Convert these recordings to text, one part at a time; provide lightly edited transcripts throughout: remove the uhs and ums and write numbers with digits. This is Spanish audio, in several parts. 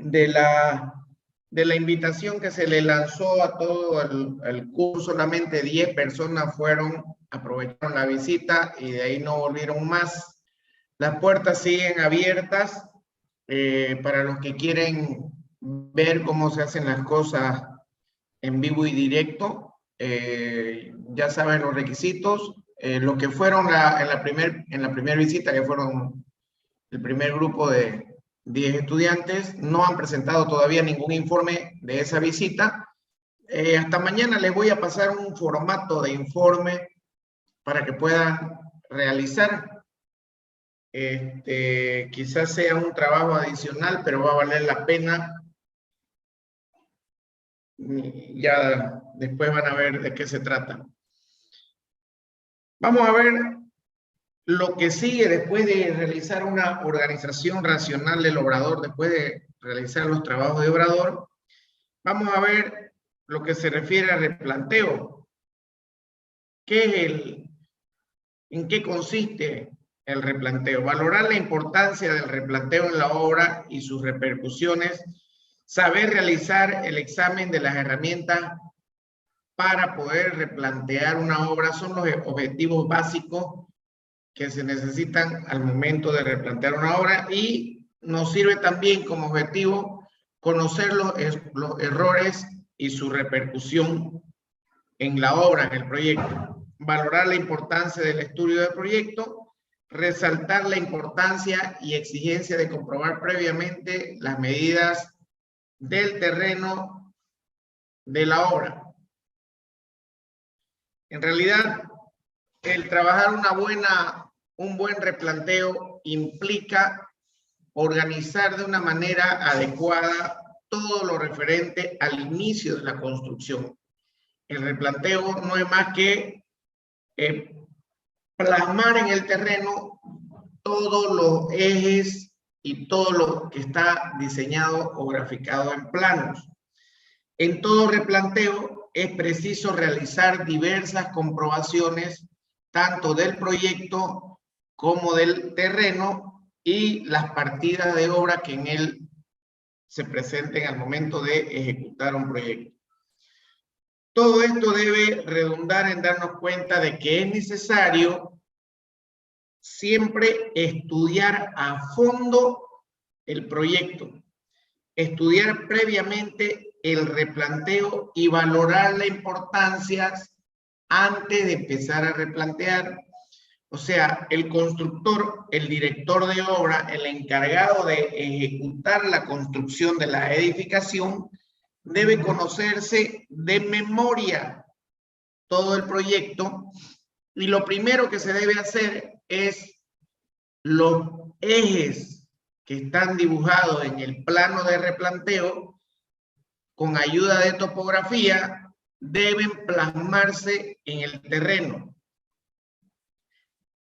de la invitación que se le lanzó a todo el curso, solamente 10 personas aprovecharon la visita y de ahí no volvieron más. Las puertas siguen abiertas para los que quieren ver cómo se hacen las cosas en vivo y directo. Ya saben los requisitos. Los que fueron en la primera visita, que fueron el primer grupo de 10 estudiantes, no han presentado todavía ningún informe de esa visita. Hasta mañana les voy a pasar un formato de informe para que puedan realizar. Quizás sea un trabajo adicional, pero va a valer la pena. Ya después van a ver de qué se trata. Vamos a ver lo que sigue después de realizar una organización racional del obrador, después de realizar los trabajos de obrador. Vamos a ver lo que se refiere al replanteo. ¿En qué consiste el replanteo? Valorar la importancia del replanteo en la obra y sus repercusiones. Saber realizar el examen de las herramientas para poder replantear una obra son los objetivos básicos que se necesitan al momento de replantear una obra, y nos sirve también como objetivo conocer los errores y su repercusión en la obra, en el proyecto. Valorar la importancia del estudio del proyecto, resaltar la importancia y exigencia de comprobar previamente las medidas del terreno de la obra. En realidad, el trabajar un buen replanteo implica organizar de una manera adecuada todo lo referente al inicio de la construcción. El replanteo no es más que plasmar en el terreno todos los ejes y todo lo que está diseñado o graficado en planos. En todo replanteo es preciso realizar diversas comprobaciones, tanto del proyecto como del terreno y las partidas de obra que en él se presenten al momento de ejecutar un proyecto. Todo esto debe redundar en darnos cuenta de que es necesario siempre estudiar a fondo el proyecto, estudiar previamente el replanteo y valorar la importancia antes de empezar a replantear. O sea, el constructor, el director de obra, el encargado de ejecutar la construcción de la edificación, debe conocerse de memoria todo el proyecto, y lo primero que se debe hacer es los ejes que están dibujados en el plano de replanteo, con ayuda de topografía, deben plasmarse en el terreno.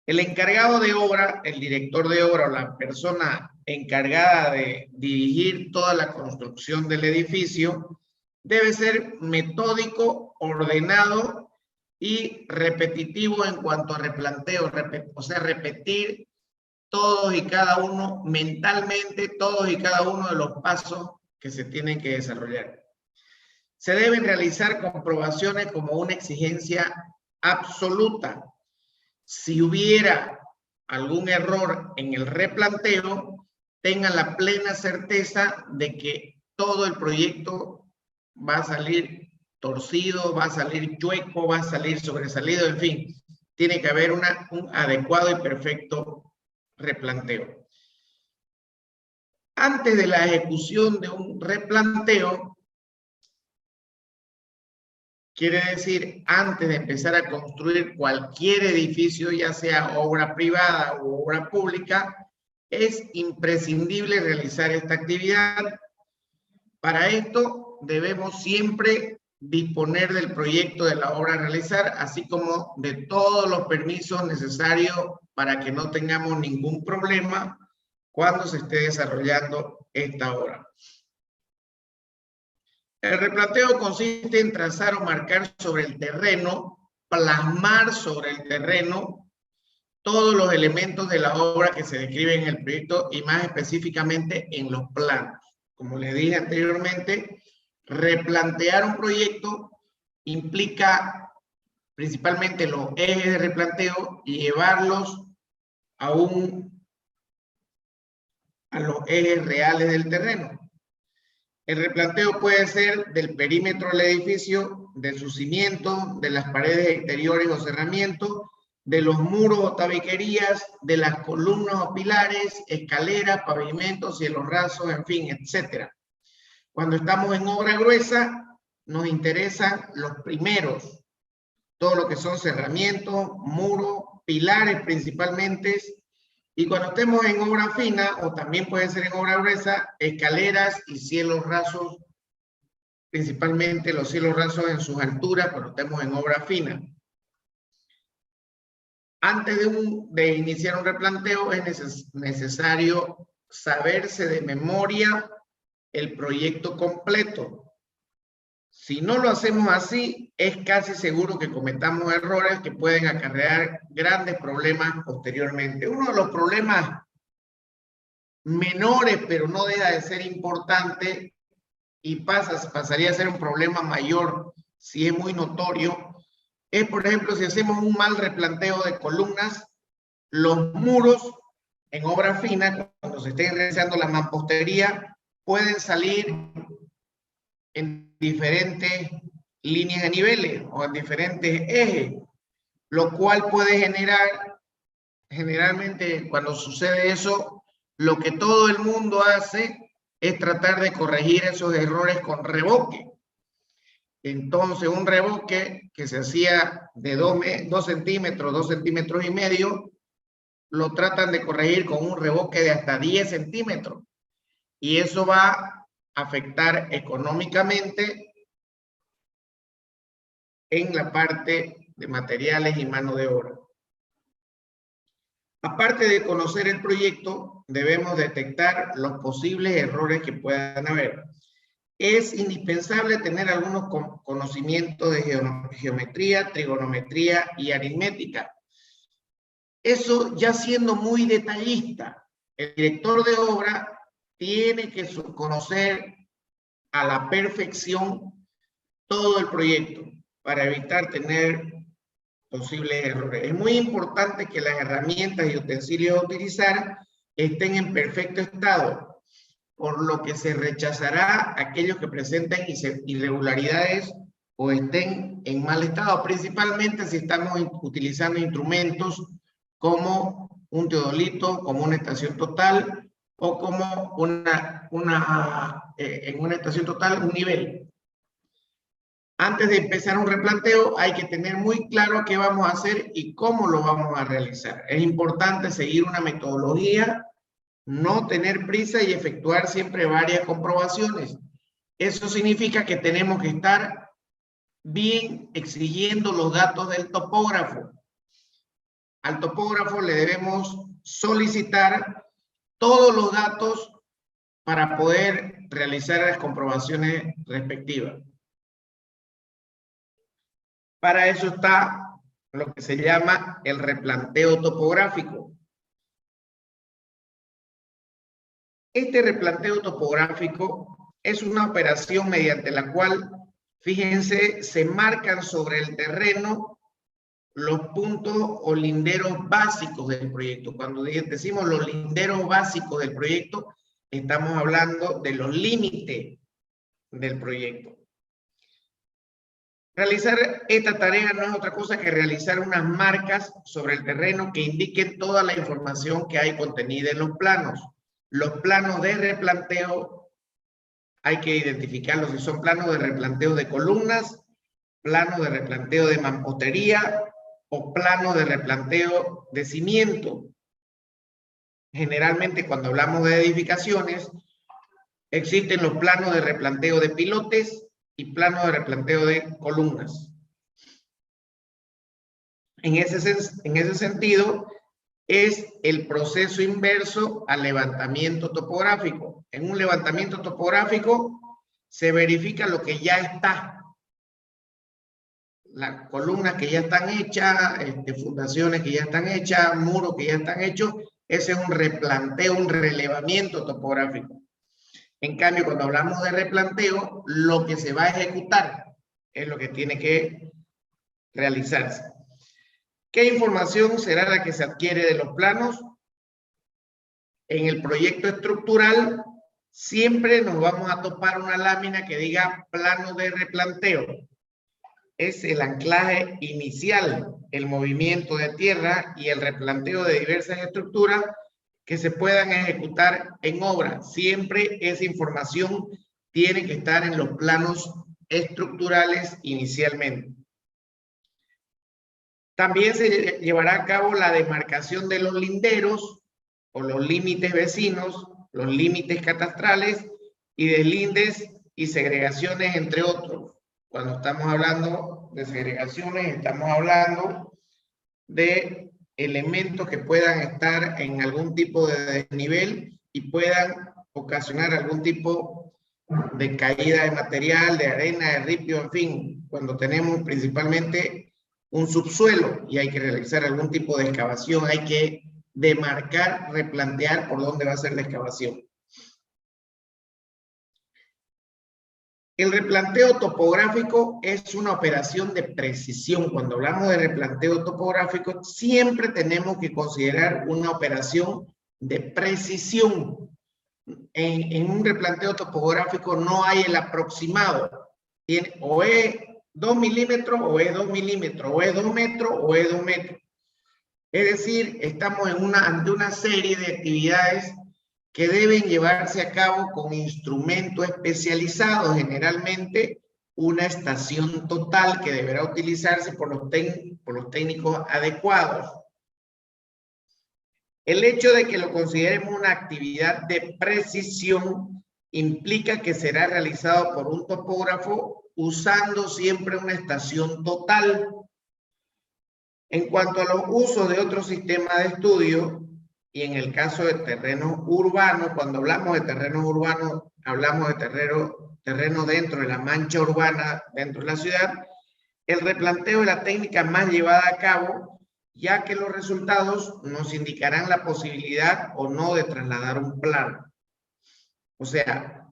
El encargado de obra, el director de obra o la persona encargada de dirigir toda la construcción del edificio debe ser metódico, ordenado y repetitivo en cuanto a replanteo, o sea, repetir todos y cada uno mentalmente, todos y cada uno de los pasos que se tienen que desarrollar. Se deben realizar comprobaciones como una exigencia absoluta. Si hubiera algún error en el replanteo, tengan la plena certeza de que todo el proyecto va a salir torcido, va a salir chueco, va a salir sobresalido, en fin, tiene que haber un adecuado y perfecto replanteo. Antes de la ejecución de un replanteo, quiere decir antes de empezar a construir cualquier edificio, ya sea obra privada u obra pública, es imprescindible realizar esta actividad. Para esto debemos siempre disponer del proyecto de la obra a realizar, así como de todos los permisos necesarios para que no tengamos ningún problema cuando se esté desarrollando esta obra. El replanteo consiste en trazar o marcar sobre el terreno, plasmar sobre el terreno todos los elementos de la obra que se describen en el proyecto y más específicamente en los planos. como les dije anteriormente, replantear un proyecto implica principalmente los ejes de replanteo y llevarlos a los ejes reales del terreno. El replanteo puede ser del perímetro del edificio, de su cimiento, de las paredes exteriores o cerramientos, de los muros o tabiquerías, de las columnas o pilares, escaleras, pavimentos, cielos rasos, en fin, etc. Cuando estamos en obra gruesa, nos interesan los primeros, todo lo que son cerramientos, muros, pilares principalmente. Y cuando estemos en obra fina, o también puede ser en obra gruesa, escaleras y cielos rasos, principalmente los cielos rasos en sus alturas cuando estemos en obra fina. Antes de iniciar un replanteo es necesario saberse de memoria el proyecto completo. Si no lo hacemos así, es casi seguro que cometamos errores que pueden acarrear grandes problemas posteriormente. Uno de los problemas menores, pero no deja de ser importante, y pasaría a ser un problema mayor si es muy notorio, es, por ejemplo, si hacemos un mal replanteo de columnas, los muros en obra fina, cuando se esté realizando la mampostería, pueden salir en diferentes líneas de niveles o en diferentes ejes, lo cual puede generar, generalmente cuando sucede eso, lo que todo el mundo hace es tratar de corregir esos errores con revoque. Entonces, un revoque que se hacía de 2 centímetros, 2 centímetros y medio, lo tratan de corregir con un revoque de hasta 10 centímetros. Y eso va a afectar económicamente en la parte de materiales y mano de obra. Aparte de conocer el proyecto, debemos detectar los posibles errores que puedan haber. Es indispensable tener algunos conocimientos de geometría, trigonometría y aritmética. Eso ya siendo muy detallista, el director de obra tiene que conocer a la perfección todo el proyecto para evitar tener posibles errores. Es muy importante que las herramientas y utensilios a utilizar estén en perfecto estado, por lo que se rechazará aquellos que presenten irregularidades o estén en mal estado, principalmente si estamos utilizando instrumentos como un teodolito, como una estación total o como en una estación total un nivel. Antes de empezar un replanteo hay que tener muy claro qué vamos a hacer y cómo lo vamos a realizar. Es importante seguir una metodología, no tener prisa y efectuar siempre varias comprobaciones. Eso significa que tenemos que estar bien exigiendo los datos del topógrafo. Al topógrafo le debemos solicitar todos los datos para poder realizar las comprobaciones respectivas. Para eso está lo que se llama el replanteo topográfico. Este replanteo topográfico es una operación mediante la cual, fíjense, se marcan sobre el terreno los puntos o linderos básicos del proyecto. Cuando decimos los linderos básicos del proyecto, estamos hablando de los límites del proyecto. Realizar esta tarea no es otra cosa que realizar unas marcas sobre el terreno que indiquen toda la información que hay contenida en los planos. Los planos de replanteo hay que identificarlos si son planos de replanteo de columnas, planos de replanteo de mampostería o planos de replanteo de cimiento. Generalmente cuando hablamos de edificaciones, existen los planos de replanteo de pilotes y plano de replanteo de columnas. En ese sentido, es el proceso inverso al levantamiento topográfico. En un levantamiento topográfico se verifica lo que ya está. Las columnas que ya están hechas, fundaciones que ya están hechas, muros que ya están hechos. Ese es un replanteo, un relevamiento topográfico. En cambio, cuando hablamos de replanteo, lo que se va a ejecutar es lo que tiene que realizarse. ¿Qué información será la que se adquiere de los planos? En el proyecto estructural siempre nos vamos a topar una lámina que diga plano de replanteo. Es el anclaje inicial, el movimiento de tierra y el replanteo de diversas estructuras que se puedan ejecutar en obra. Siempre esa información tiene que estar en los planos estructurales inicialmente. También se llevará a cabo la demarcación de los linderos o los límites vecinos, los límites catastrales y deslindes y segregaciones, entre otros. Cuando estamos hablando de segregaciones, estamos hablando de elementos que puedan estar en algún tipo de desnivel y puedan ocasionar algún tipo de caída de material, de arena, de ripio, en fin, cuando tenemos principalmente un subsuelo y hay que realizar algún tipo de excavación, hay que demarcar, replantear por dónde va a ser la excavación. El replanteo topográfico es una operación de precisión. Cuando hablamos de replanteo topográfico, siempre tenemos que considerar una operación de precisión. En un replanteo topográfico no hay el aproximado. O es 2 milímetros o es 2 milímetros, o es 2 metros o es 2 metros. Es decir, estamos ante una serie de actividades que deben llevarse a cabo con instrumentos especializados, generalmente una estación total que deberá utilizarse por los técnicos adecuados. El hecho de que lo consideremos una actividad de precisión implica que será realizado por un topógrafo usando siempre una estación total. En cuanto a los usos de otros sistemas de estudio, y en el caso de terrenos urbanos, cuando hablamos de terrenos urbanos, hablamos de terreno dentro de la mancha urbana, dentro de la ciudad, el replanteo es la técnica más llevada a cabo, ya que los resultados nos indicarán la posibilidad o no de trasladar un plano. O sea,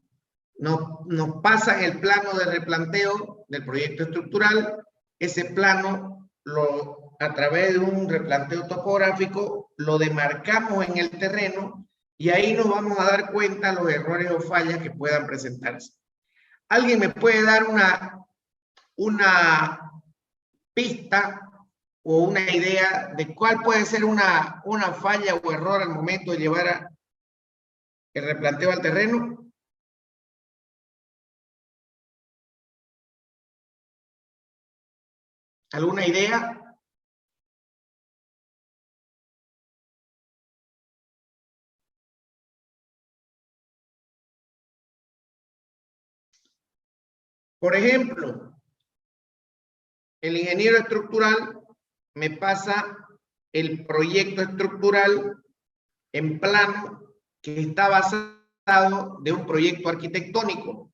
nos pasan el plano de replanteo del proyecto estructural, ese plano a través de un replanteo topográfico lo demarcamos en el terreno y ahí nos vamos a dar cuenta los errores o fallas que puedan presentarse. ¿Alguien me puede dar una pista o una idea de cuál puede ser una falla o error al momento de llevar el replanteo al terreno? ¿Alguna idea? Por ejemplo, el ingeniero estructural me pasa el proyecto estructural en plano que está basado de un proyecto arquitectónico.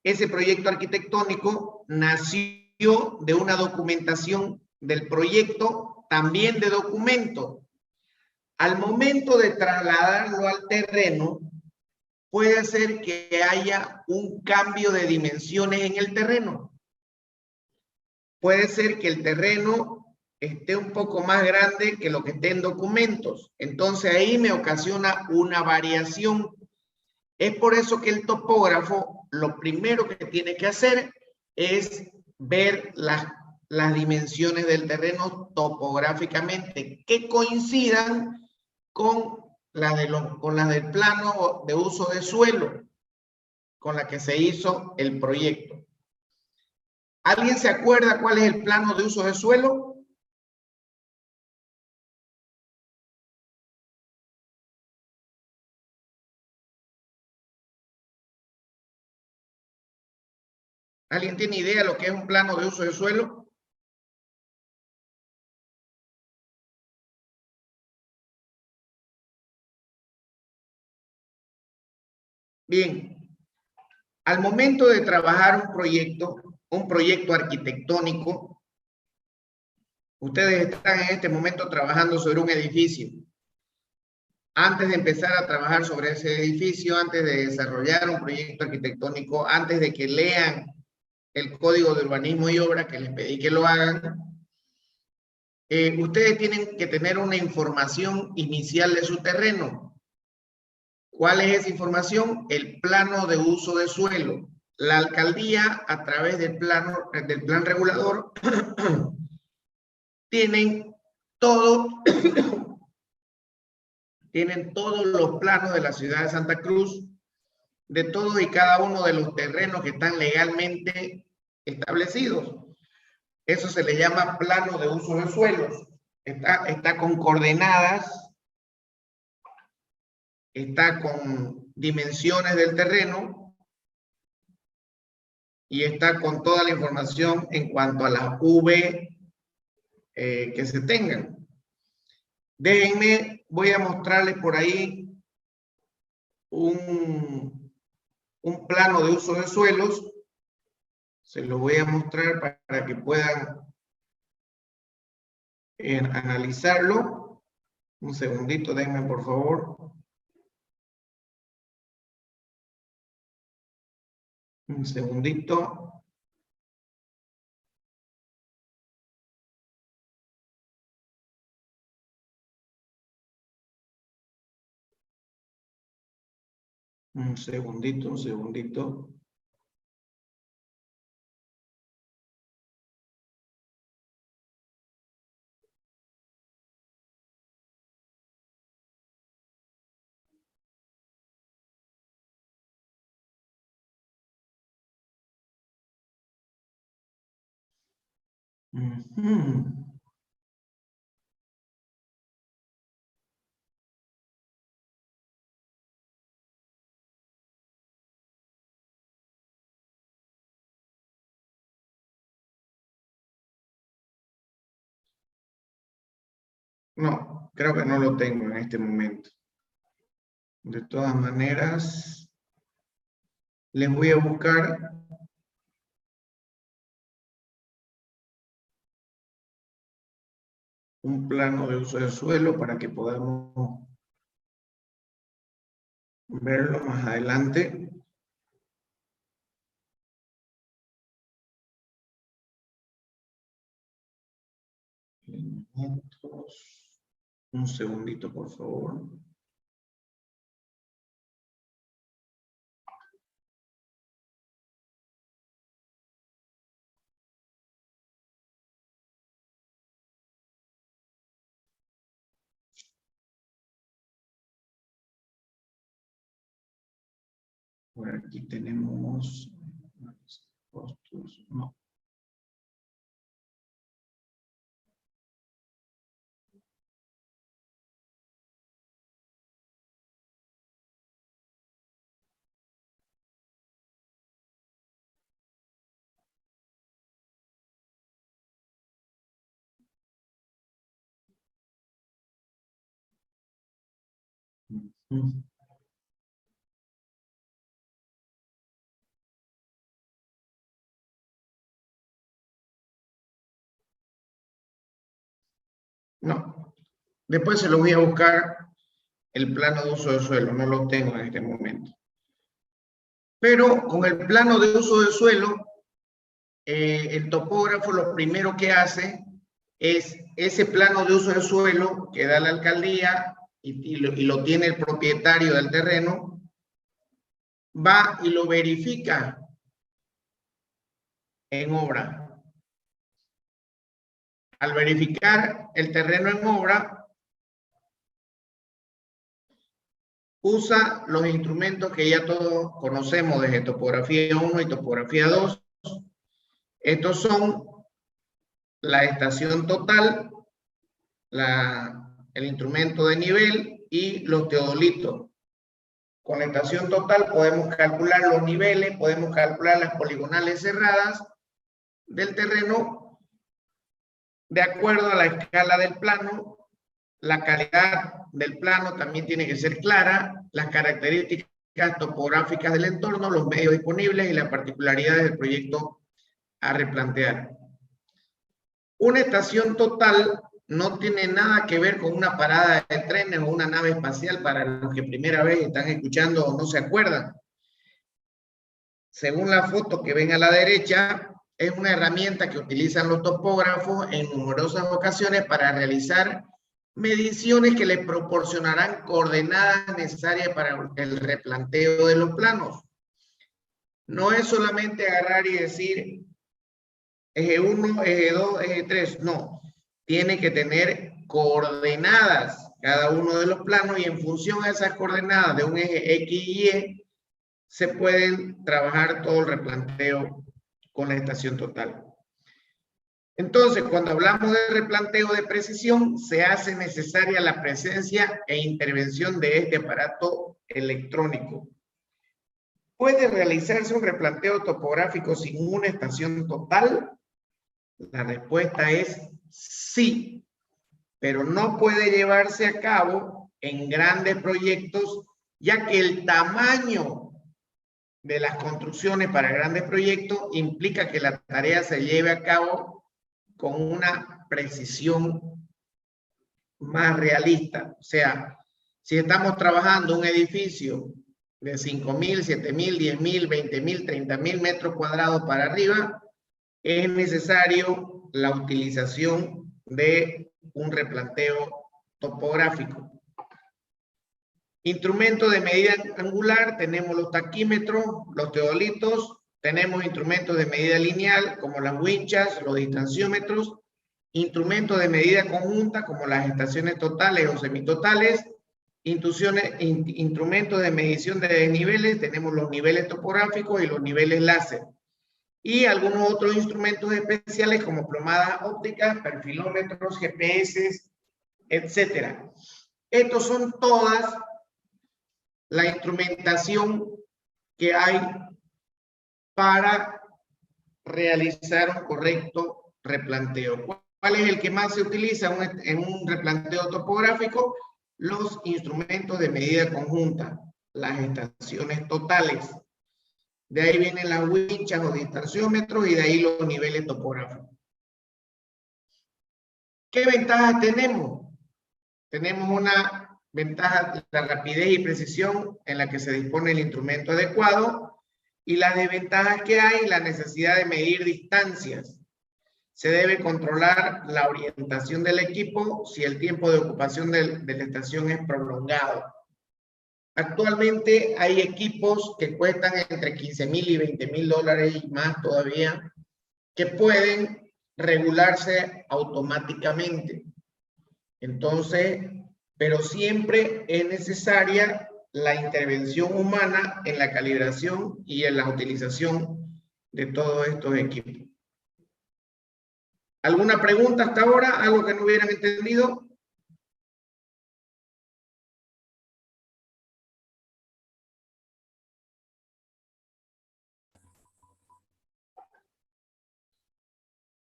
Ese proyecto arquitectónico nació de una documentación del proyecto, también de documento. Al momento de trasladarlo al terreno, puede ser que haya un cambio de dimensiones en el terreno. Puede ser que el terreno esté un poco más grande que lo que esté en documentos. Entonces ahí me ocasiona una variación. Es por eso que el topógrafo lo primero que tiene que hacer es ver las dimensiones del terreno topográficamente que coincidan con las del plano de uso de suelo con la que se hizo el proyecto. ¿Alguien se acuerda cuál es el plano de uso de suelo? ¿Alguien tiene idea de lo que es un plano de uso de suelo? Bien, al momento de trabajar un proyecto arquitectónico, ustedes están en este momento trabajando sobre un edificio. antes de empezar a trabajar sobre ese edificio, antes de desarrollar un proyecto arquitectónico, antes de que lean el Código de Urbanismo y Obra, que les pedí que lo hagan, ustedes tienen que tener una información inicial de su terreno. ¿Cuál es esa información? El plano de uso de suelo. La alcaldía, a través del plan regulador, tienen todos los planos de la ciudad de Santa Cruz, de todos y cada uno de los terrenos que están legalmente establecidos. Eso se le llama plano de uso de suelos. Está con coordenadas, está con dimensiones del terreno y está con toda la información en cuanto a las V que se tengan. Déjenme, voy a mostrarles por ahí un plano de uso de suelos. Se lo voy a mostrar para que puedan analizarlo. Un segundito, denme por favor. Un segundito. Un segundito, un segundito. No, creo que no lo tengo en este momento. De todas maneras, les voy a buscar un plano de uso del suelo para que podamos verlo más adelante. Un segundito, por favor. Por aquí tenemos costos, no. No. Después se lo voy a buscar el plano de uso de suelo, no lo tengo en este momento. Pero con el plano de uso de suelo, el topógrafo lo primero que hace es ese plano de uso de suelo que da la alcaldía y lo tiene el propietario del terreno, va y lo verifica en obra. Al verificar el terreno en obra, usa los instrumentos que ya todos conocemos desde topografía 1 y topografía 2. Estos son la estación total, el instrumento de nivel y los teodolitos. Con la estación total podemos calcular los niveles, podemos calcular las poligonales cerradas del terreno de acuerdo a la escala del plano. La calidad del plano también tiene que ser clara, las características topográficas del entorno, los medios disponibles y las particularidades del proyecto a replantear. Una estación total no tiene nada que ver con una parada de trenes o una nave espacial para los que primera vez están escuchando o no se acuerdan. Según la foto que ven a la derecha, es una herramienta que utilizan los topógrafos en numerosas ocasiones para realizar mediciones que les proporcionarán coordenadas necesarias para el replanteo de los planos. No es solamente agarrar y decir eje 1, eje 2, eje 3, no. Tiene que tener coordenadas cada uno de los planos y en función a esas coordenadas de un eje X y Y se pueden trabajar todo el replanteo con la estación total. Entonces, cuando hablamos de replanteo de precisión, se hace necesaria la presencia e intervención de este aparato electrónico. ¿Puede realizarse un replanteo topográfico sin una estación total? La respuesta es sí, pero no puede llevarse a cabo en grandes proyectos, ya que el tamaño de las construcciones para grandes proyectos implica que la tarea se lleve a cabo con una precisión más realista. O sea, si estamos trabajando un edificio de 5,000, 7,000, 10,000, 20,000, 30,000 metros cuadrados para arriba, es necesario la utilización de un replanteo topográfico. Instrumentos de medida angular, tenemos los taquímetros, los teodolitos, tenemos instrumentos de medida lineal como las winchas, los distanciómetros, instrumentos de medida conjunta como las estaciones totales o semitotales, instrumentos de medición de desniveles, tenemos los niveles topográficos y los niveles láser. Y algunos otros instrumentos especiales como plomadas ópticas, perfilómetros, GPS, etcétera. Estos son todas la instrumentación que hay para realizar un correcto replanteo. ¿Cuál es el que más se utiliza en un replanteo topográfico? Los instrumentos de medida conjunta, las estaciones totales. De ahí vienen las winchas o distanciómetros y de ahí los niveles topográficos. ¿Qué ventajas tenemos? Tenemos una ventaja, la rapidez y precisión en la que se dispone el instrumento adecuado, y las desventajas que hay, la necesidad de medir distancias. Se debe controlar la orientación del equipo si el tiempo de ocupación de la estación es prolongado. Actualmente hay equipos que cuestan entre 15,000 y 20,000 dólares y más todavía, que pueden regularse automáticamente. Entonces, pero siempre es necesaria la intervención humana en la calibración y en la utilización de todos estos equipos. ¿Alguna pregunta hasta ahora? ¿Algo que no hubieran entendido?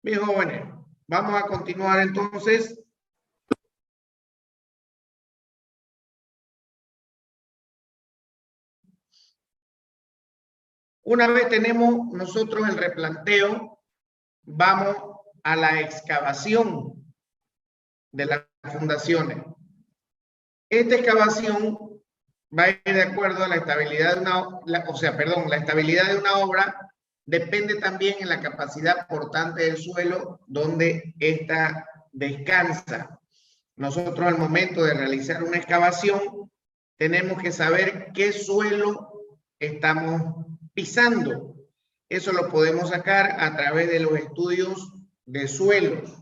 Mis jóvenes, vamos a continuar entonces. Una vez tenemos nosotros el replanteo, vamos a la excavación de las fundaciones. Esta excavación va a ir de acuerdo a la estabilidad de la estabilidad de una obra depende también en la capacidad portante del suelo donde ésta descansa. Nosotros al momento de realizar una excavación tenemos que saber qué suelo estamos pisando. Eso lo podemos sacar a través de los estudios de suelos.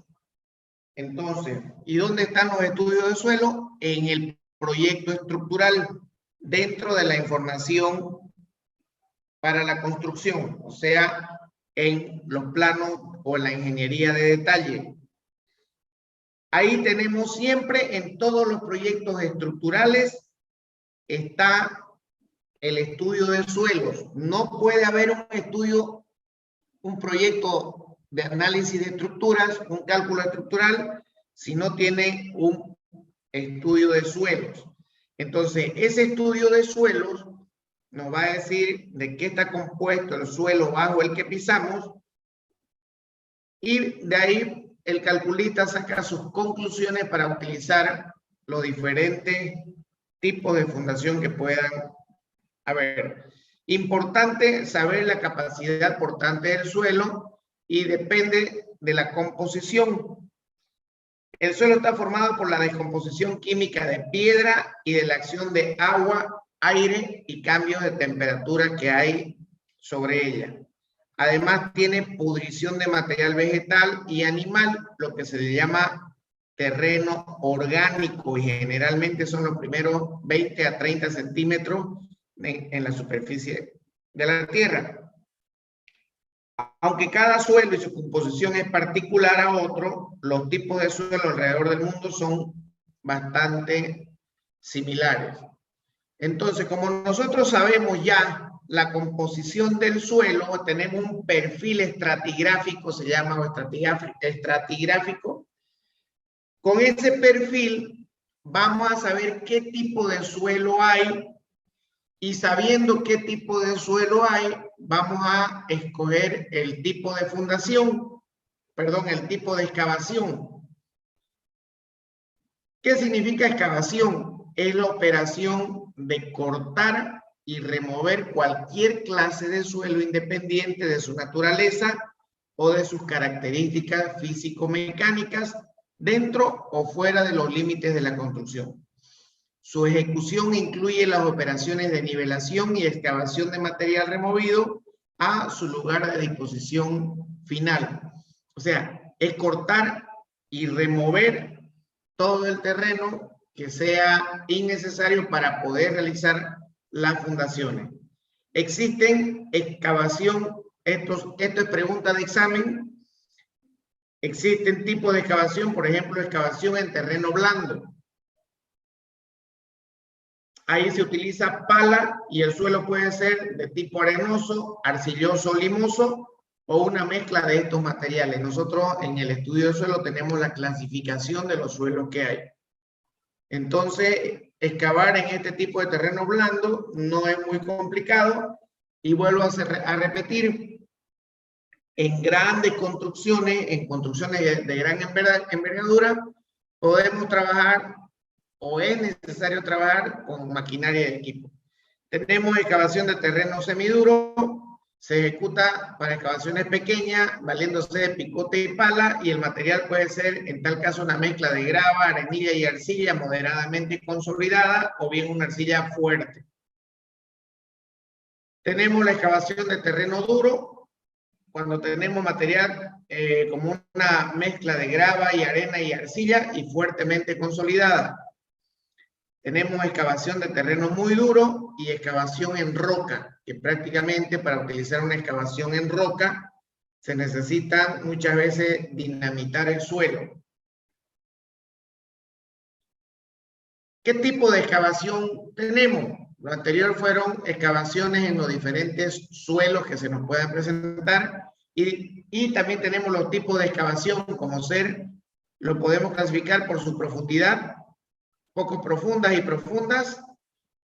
Entonces, ¿y dónde están los estudios de suelo? En el proyecto estructural, dentro de la información para la construcción, o sea, en los planos o la ingeniería de detalle. Ahí tenemos siempre, en todos los proyectos estructurales, está el estudio de suelos. No puede haber un proyecto de análisis de estructuras, un cálculo estructural, si no tiene un estudio de suelos. Entonces, ese estudio de suelos nos va a decir de qué está compuesto el suelo bajo el que pisamos, y de ahí el calculista saca sus conclusiones para utilizar los diferentes tipos de fundación que puedan haber. Importante saber la capacidad portante del suelo y depende de la composición. El suelo está formado por la descomposición química de piedra y de la acción de agua, aire y cambios de temperatura que hay sobre ella. Además, tiene pudrición de material vegetal y animal, lo que se le llama terreno orgánico, y generalmente son los primeros 20 a 30 centímetros en la superficie de la tierra. Aunque cada suelo y su composición es particular a otro, los tipos de suelo alrededor del mundo son bastante similares. Entonces, como nosotros sabemos ya la composición del suelo, tenemos un perfil estratigráfico, se llama estratigráfico. Con ese perfil vamos a saber qué tipo de suelo hay, y sabiendo qué tipo de suelo hay, vamos a escoger el tipo de fundación, el tipo de excavación. ¿Qué significa excavación? Es la operación de cortar y remover cualquier clase de suelo independiente de su naturaleza o de sus características físico-mecánicas dentro o fuera de los límites de la construcción. Su ejecución incluye las operaciones de nivelación y excavación de material removido a su lugar de disposición final. O sea, es cortar y remover todo el terreno que sea innecesario para poder realizar las fundaciones. Existen excavación, esto es pregunta de examen. Existen tipos de excavación, por ejemplo, excavación en terreno blando. Ahí se utiliza pala y el suelo puede ser de tipo arenoso, arcilloso, limoso o una mezcla de estos materiales. Nosotros en el estudio del suelo tenemos la clasificación de los suelos que hay. Entonces, excavar en este tipo de terreno blando no es muy complicado, y vuelvo a repetir, en grandes construcciones, en construcciones de gran envergadura, podemos trabajar o es necesario trabajar con maquinaria y equipo. Tenemos excavación de terreno semiduro, se ejecuta para excavaciones pequeñas, valiéndose de picote y pala, y el material puede ser, en tal caso, una mezcla de grava, arenilla y arcilla moderadamente consolidada, o bien una arcilla fuerte. Tenemos la excavación de terreno duro, cuando tenemos material como una mezcla de grava y arena y arcilla y fuertemente consolidada. Tenemos excavación de terreno muy duro y excavación en roca, que prácticamente para utilizar una excavación en roca se necesita muchas veces dinamitar el suelo. ¿Qué tipo de excavación tenemos? Lo anterior fueron excavaciones en los diferentes suelos que se nos puedan presentar, y también tenemos los tipos de excavación, como lo podemos clasificar por su profundidad, poco profundas y profundas,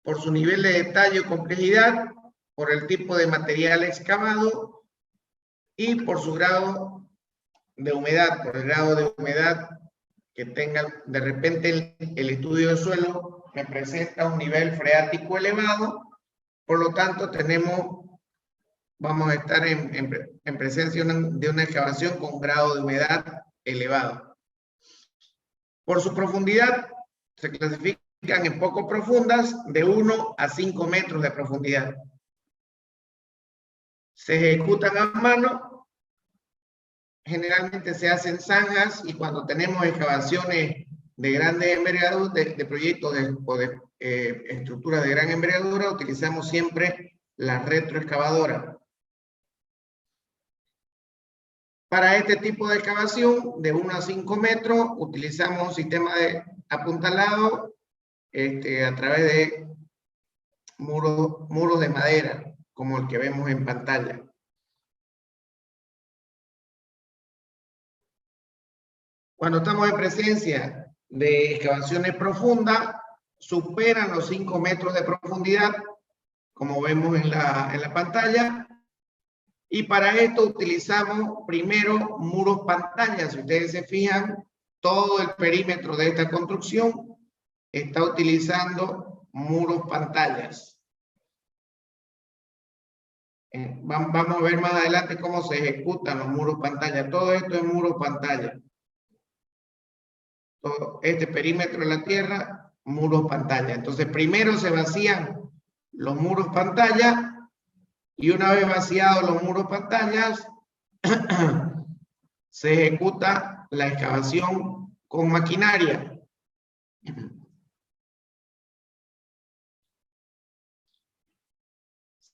por su nivel de detalle o complejidad, por el tipo de material excavado y por su grado de humedad, por el grado de humedad que tenga. De repente el estudio del suelo me presenta un nivel freático elevado, por lo tanto vamos a estar en presencia de una excavación con grado de humedad elevado. Por su profundidad se clasifican en poco profundas, de 1 a 5 metros de profundidad. Se ejecutan a mano, generalmente se hacen zanjas, y cuando tenemos excavaciones de grandes envergaduras, de proyectos o de estructuras de gran envergadura, utilizamos siempre la retroexcavadora. Para este tipo de excavación, de 1 a 5 metros, utilizamos un sistema de apuntalado a través de muros de madera, como el que vemos en pantalla. Cuando estamos en presencia de excavaciones profundas, superan los 5 metros de profundidad, como vemos en la pantalla. Y para esto utilizamos primero muros pantalla. Si ustedes se fijan, todo el perímetro de esta construcción está utilizando muros pantallas. Vamos a ver más adelante cómo se ejecutan los muros pantalla. Todo esto es muros pantalla. Todo este perímetro de la tierra, muros pantalla. Entonces primero se vacían los muros pantalla y una vez vaciados los muros pantallas, se ejecuta la excavación con maquinaria.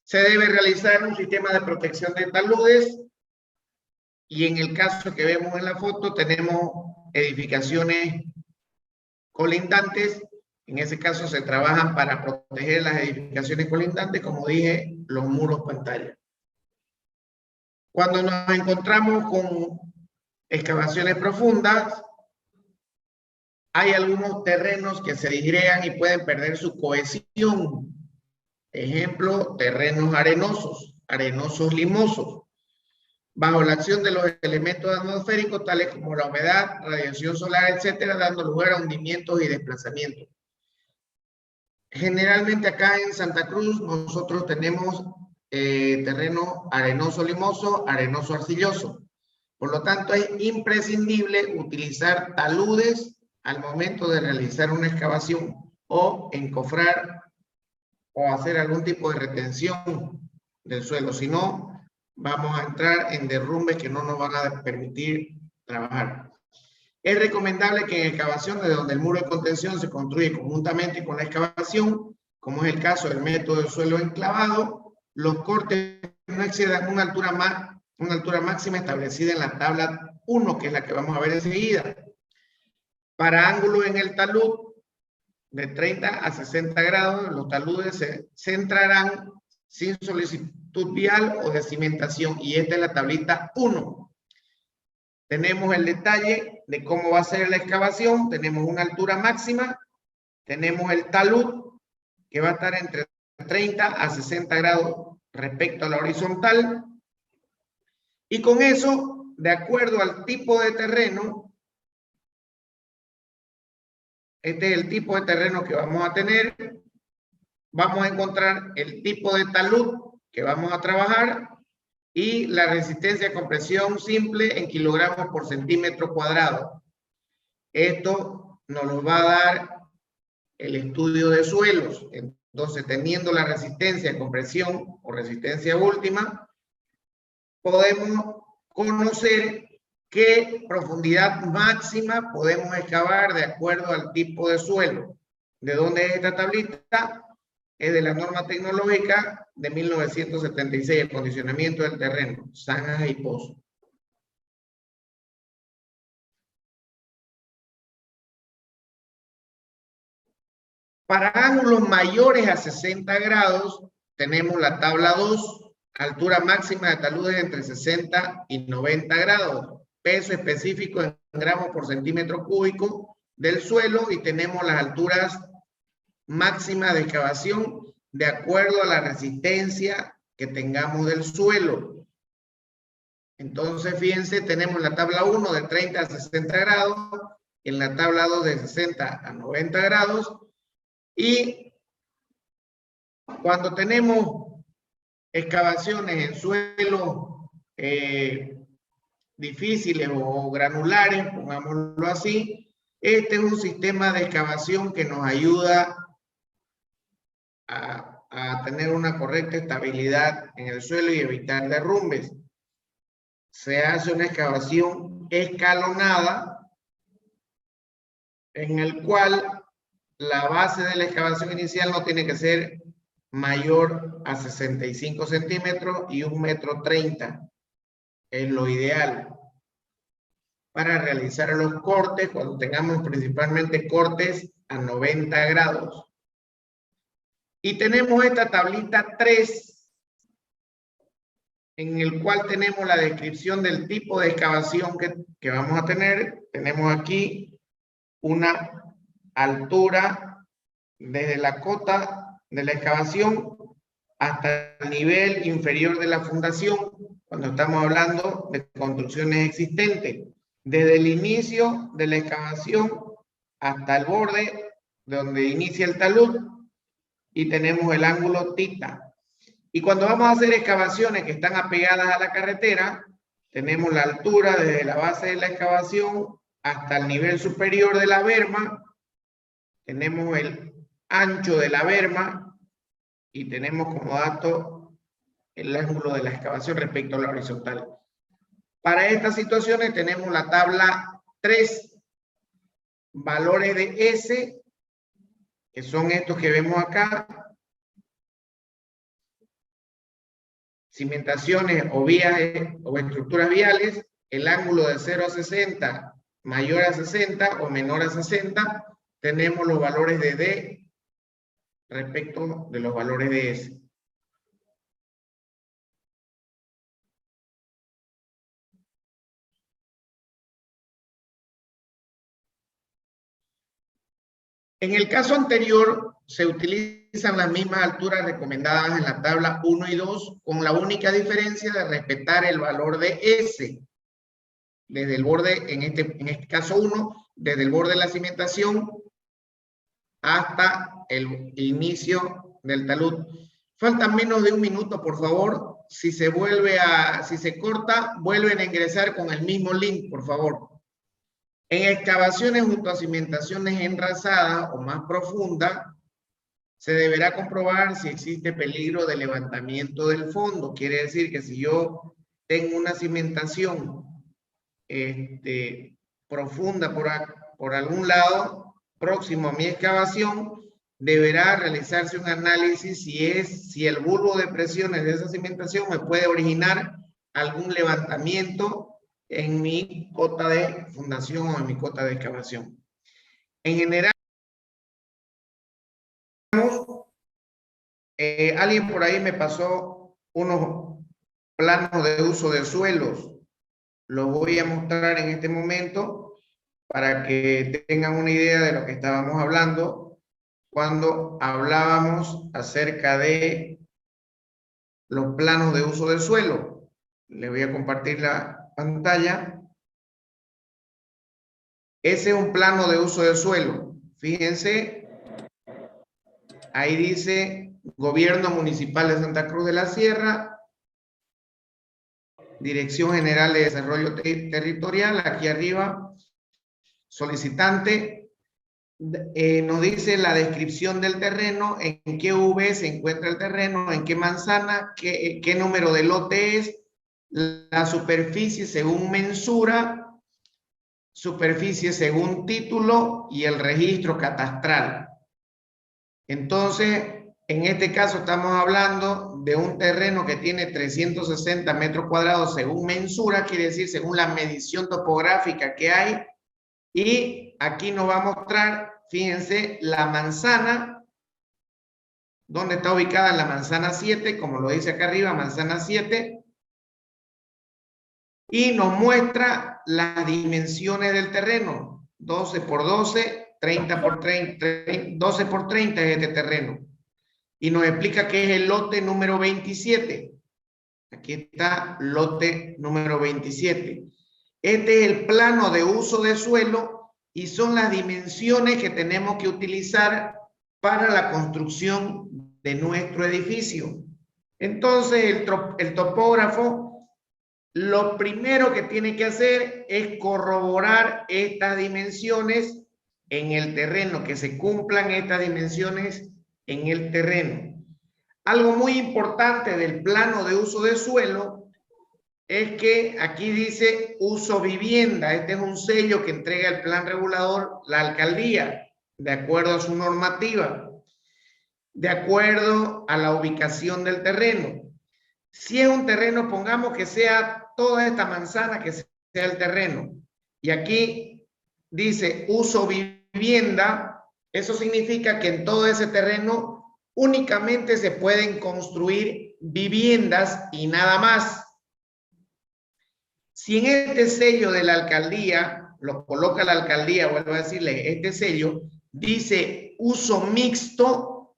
Se debe realizar un sistema de protección de taludes y en el caso que vemos en la foto tenemos edificaciones colindantes. En ese caso se trabajan para proteger las edificaciones colindantes, como dije, los muros pantalla. Cuando nos encontramos con excavaciones profundas, hay algunos terrenos que se disgregan y pueden perder su cohesión. Ejemplo, terrenos arenosos, arenosos limosos, bajo la acción de los elementos atmosféricos tales como la humedad, radiación solar, etcétera, dando lugar a hundimientos y desplazamientos. Generalmente acá en Santa Cruz nosotros tenemos terreno arenoso limoso, arenoso arcilloso. Por lo tanto, es imprescindible utilizar taludes al momento de realizar una excavación o encofrar o hacer algún tipo de retención del suelo. Si no, vamos a entrar en derrumbes que no nos van a permitir trabajar. Es recomendable que en excavaciones de donde el muro de contención se construye conjuntamente con la excavación, como es el caso del método del suelo enclavado, los cortes no excedan una altura máxima establecida en la tabla 1, que es la que vamos a ver enseguida. Para ángulos en el talud de 30 a 60 grados, los taludes se centrarán sin solicitud vial o de cimentación, y esta es la tablita 1. Tenemos el detalle de cómo va a ser la excavación, tenemos una altura máxima, tenemos el talud que va a estar entre 30 a 60 grados respecto a la horizontal, y con eso, de acuerdo al tipo de terreno, este es el tipo de terreno que vamos a tener, vamos a encontrar el tipo de talud que vamos a trabajar y la resistencia a compresión simple en kilogramos por centímetro cuadrado. Esto nos lo va a dar el estudio de suelos. Entonces, teniendo la resistencia a compresión o resistencia última, podemos conocer qué profundidad máxima podemos excavar de acuerdo al tipo de suelo. ¿De dónde es esta tablita? Es de la norma tecnológica de 1976, acondicionamiento del terreno, zanjas y pozos. Para ángulos mayores a 60 grados, tenemos la tabla 2, altura máxima de taludes entre 60 y 90 grados, peso específico en gramos por centímetro cúbico del suelo, y tenemos las alturas máximas de excavación de acuerdo a la resistencia que tengamos del suelo. Entonces, fíjense, tenemos la tabla 1 de 30 a 60 grados, en la tabla 2 de 60 a 90 grados, y cuando tenemos excavaciones en suelos difíciles o granulares, pongámoslo así, este es un sistema de excavación que nos ayuda a tener una correcta estabilidad en el suelo y evitar derrumbes. Se hace una excavación escalonada en el cual la base de la excavación inicial no tiene que ser mayor a 65 centímetros y 1,30 m. Es lo ideal para realizar los cortes cuando tengamos principalmente cortes a 90 grados. Y tenemos esta tablita 3, en el cual tenemos la descripción del tipo de excavación que vamos a tener. Tenemos aquí una altura desde la cota de la excavación hasta el nivel inferior de la fundación, cuando estamos hablando de construcciones existentes, desde el inicio de la excavación hasta el borde donde inicia el talud, y tenemos el ángulo θ. Y cuando vamos a hacer excavaciones que están apegadas a la carretera, tenemos la altura desde la base de la excavación hasta el nivel superior de la berma, tenemos el ancho de la berma y tenemos como dato el ángulo de la excavación respecto a la horizontal. Para estas situaciones tenemos la tabla 3, valores de S, que son estos que vemos acá, cimentaciones o vías o estructuras viales, el ángulo de 0 a 60 mayor a 60 o menor a 60, tenemos los valores de D respecto de los valores de S. En el caso anterior, se utilizan las mismas alturas recomendadas en la tabla 1 y 2, con la única diferencia de respetar el valor de S. Desde el borde, en este caso 1, desde el borde de la cimentación hasta el inicio del talud. Falta menos de un minuto, por favor. Si se corta, vuelven a ingresar con el mismo link, por favor. En excavaciones junto a cimentaciones enrasadas o más profundas, se deberá comprobar si existe peligro de levantamiento del fondo. Quiere decir que si yo tengo una cimentación profunda por algún lado, próximo a mi excavación, deberá realizarse un análisis si el bulbo de presiones de esa cimentación me puede originar algún levantamiento en mi cota de fundación o en mi cota de excavación. En general, alguien por ahí me pasó unos planos de uso de suelos. Los voy a mostrar en este momento para que tengan una idea de lo que estábamos hablando cuando hablábamos acerca de los planos de uso del suelo. Les voy a compartir la pantalla. Ese es un plano de uso del suelo. Fíjense, ahí dice Gobierno Municipal de Santa Cruz de la Sierra, Dirección General de Desarrollo Territorial, aquí arriba, solicitante, nos dice la descripción del terreno, en qué V se encuentra el terreno, en qué manzana, qué número de lote es, la superficie según mensura, superficie según título y el registro catastral. Entonces, en este caso estamos hablando de un terreno que tiene 360 metros cuadrados según mensura, quiere decir según la medición topográfica que hay. Y aquí nos va a mostrar, fíjense, la manzana, donde está ubicada la manzana 7, como lo dice acá arriba, manzana 7. Y nos muestra las dimensiones del terreno, 12 por 12, 30 por 30, 12 por 30 es este terreno. Y nos explica que es el lote número 27. Aquí está lote número 27. Este es el plano de uso de suelo y son las dimensiones que tenemos que utilizar para la construcción de nuestro edificio. Entonces, el topógrafo lo primero que tiene que hacer es corroborar estas dimensiones en el terreno, que se cumplan estas dimensiones en el terreno. Algo muy importante del plano de uso de suelo es que aquí dice uso vivienda. Este es un sello que entrega el plan regulador la alcaldía, de acuerdo a su normativa, de acuerdo a la ubicación del terreno. Si es un terreno, pongamos que sea toda esta manzana, que sea el terreno. Y aquí dice uso vivienda. Eso significa que en todo ese terreno únicamente se pueden construir viviendas y nada más. Si en este sello de la alcaldía, lo coloca la alcaldía, vuelvo a decirle, este sello dice uso mixto,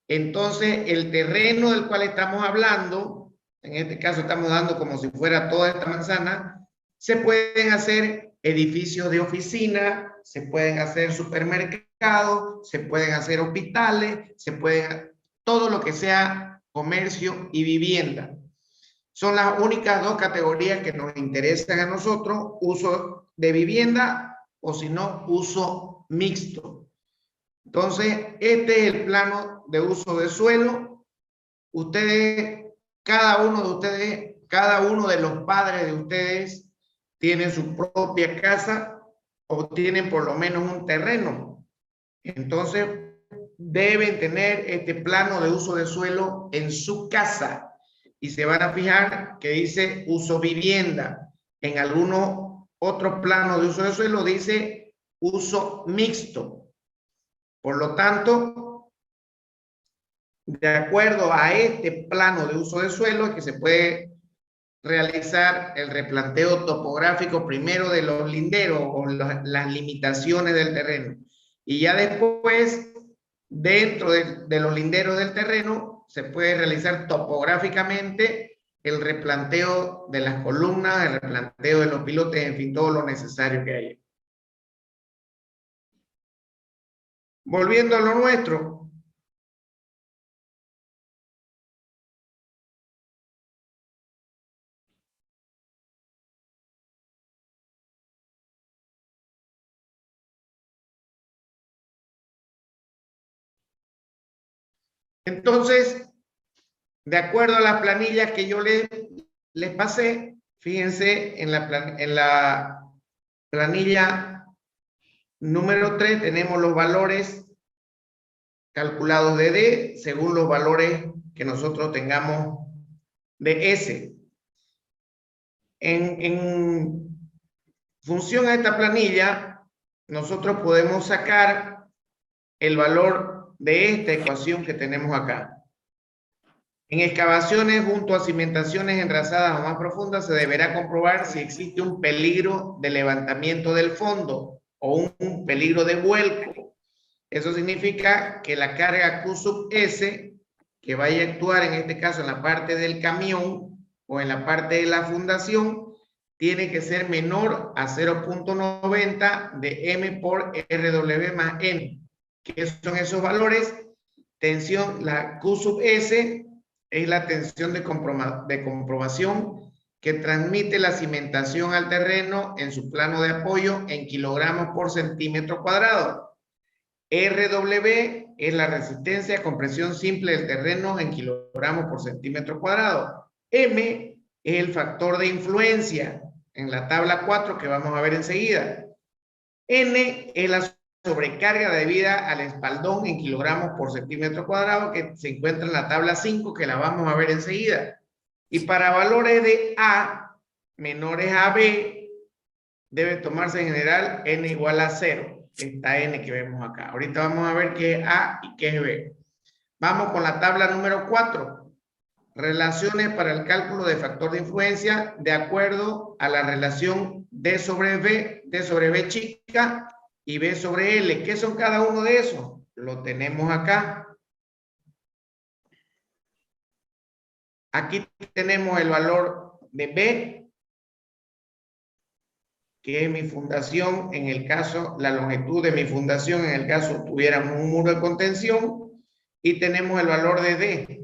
entonces el terreno del cual estamos hablando en este caso estamos dando como si fuera toda esta manzana, se pueden hacer edificios de oficina, se pueden hacer supermercados, se pueden hacer hospitales, se pueden, todo lo que sea comercio y vivienda. Son las únicas dos categorías que nos interesan a nosotros, uso de vivienda o si no, uso mixto. Entonces, este es el plano de uso de suelo. Ustedes, cada uno de los padres de ustedes tiene su propia casa o tienen por lo menos un terreno. Entonces, deben tener este plano de uso de suelo en su casa y se van a fijar que dice uso vivienda. En algunos otros planos de uso de suelo dice uso mixto. Por lo tanto, de acuerdo a este plano de uso de suelo es que se puede realizar el replanteo topográfico primero de los linderos o las limitaciones del terreno. Y ya después, dentro de los linderos del terreno, se puede realizar topográficamente el replanteo de las columnas, el replanteo de los pilotes, en fin, todo lo necesario que haya. Volviendo a lo nuestro. Entonces, de acuerdo a las planillas que yo les pasé, fíjense en la planilla número 3 tenemos los valores calculados de D según los valores que nosotros tengamos de S. En función a esta planilla, nosotros podemos sacar el valor de esta ecuación que tenemos acá. En excavaciones junto a cimentaciones enrasadas o más profundas se deberá comprobar si existe un peligro de levantamiento del fondo o un peligro de vuelco. Eso significa que la carga Q sub S que vaya a actuar en este caso en la parte del camión o en la parte de la fundación tiene que ser menor a 0.90 de M por RW más N. ¿Qué son esos valores? Tensión, la Q sub S es la tensión de comprobación que transmite la cimentación al terreno en su plano de apoyo en kilogramos por centímetro cuadrado. RW es la resistencia a compresión simple del terreno en kilogramos por centímetro cuadrado. M es el factor de influencia en la tabla 4 que vamos a ver enseguida. N es la sobrecarga debida al espaldón en kilogramos por centímetro cuadrado que se encuentra en la tabla 5 que la vamos a ver enseguida. Y para valores de A menores a B debe tomarse en general N igual a 0. Esta N que vemos acá. Ahorita vamos a ver qué es A y qué es B. Vamos con la tabla número 4. Relaciones para el cálculo de factor de influencia de acuerdo a la relación D sobre B chica y B sobre L. ¿Qué son cada uno de esos? Lo tenemos acá. Aquí tenemos el valor de B, que es mi fundación, en el caso, la longitud de mi fundación, en el caso tuviéramos un muro de contención, y tenemos el valor de D,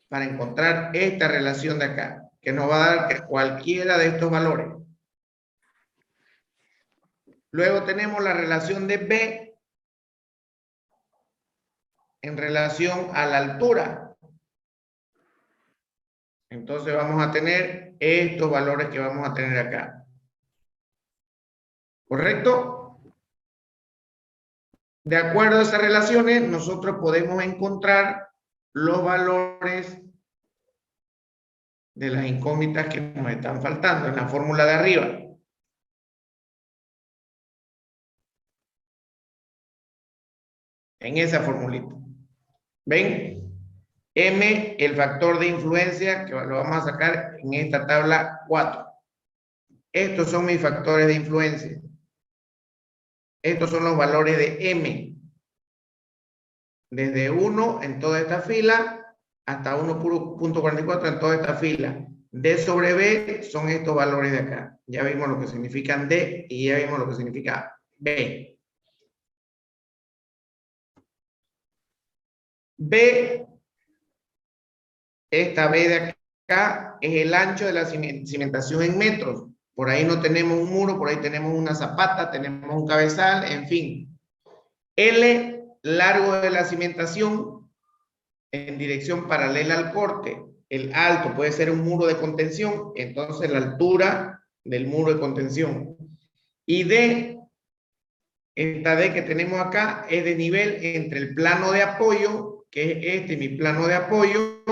para encontrar esta relación de acá, que nos va a dar cualquiera de estos valores. Luego tenemos la relación de B en relación a la altura. Entonces vamos a tener estos valores que vamos a tener acá. ¿Correcto? De acuerdo a esas relaciones, nosotros podemos encontrar los valores de las incógnitas que nos están faltando en la fórmula de arriba. En esa formulita. ¿Ven? M, el factor de influencia, que lo vamos a sacar en esta tabla 4. Estos son mis factores de influencia. Estos son los valores de M. Desde 1 en toda esta fila hasta 1.44 en toda esta fila. D sobre B son estos valores de acá. Ya vimos lo que significan D y ya vimos lo que significa B. B, esta B de acá, es el ancho de la cimentación en metros. Por ahí no tenemos un muro, por ahí tenemos una zapata, tenemos un cabezal, en fin. L, largo de la cimentación en dirección paralela al corte. El alto puede ser un muro de contención, entonces la altura del muro de contención. Y D, esta D que tenemos acá, es de nivel entre el plano de apoyo, que es este, mi plano de apoyo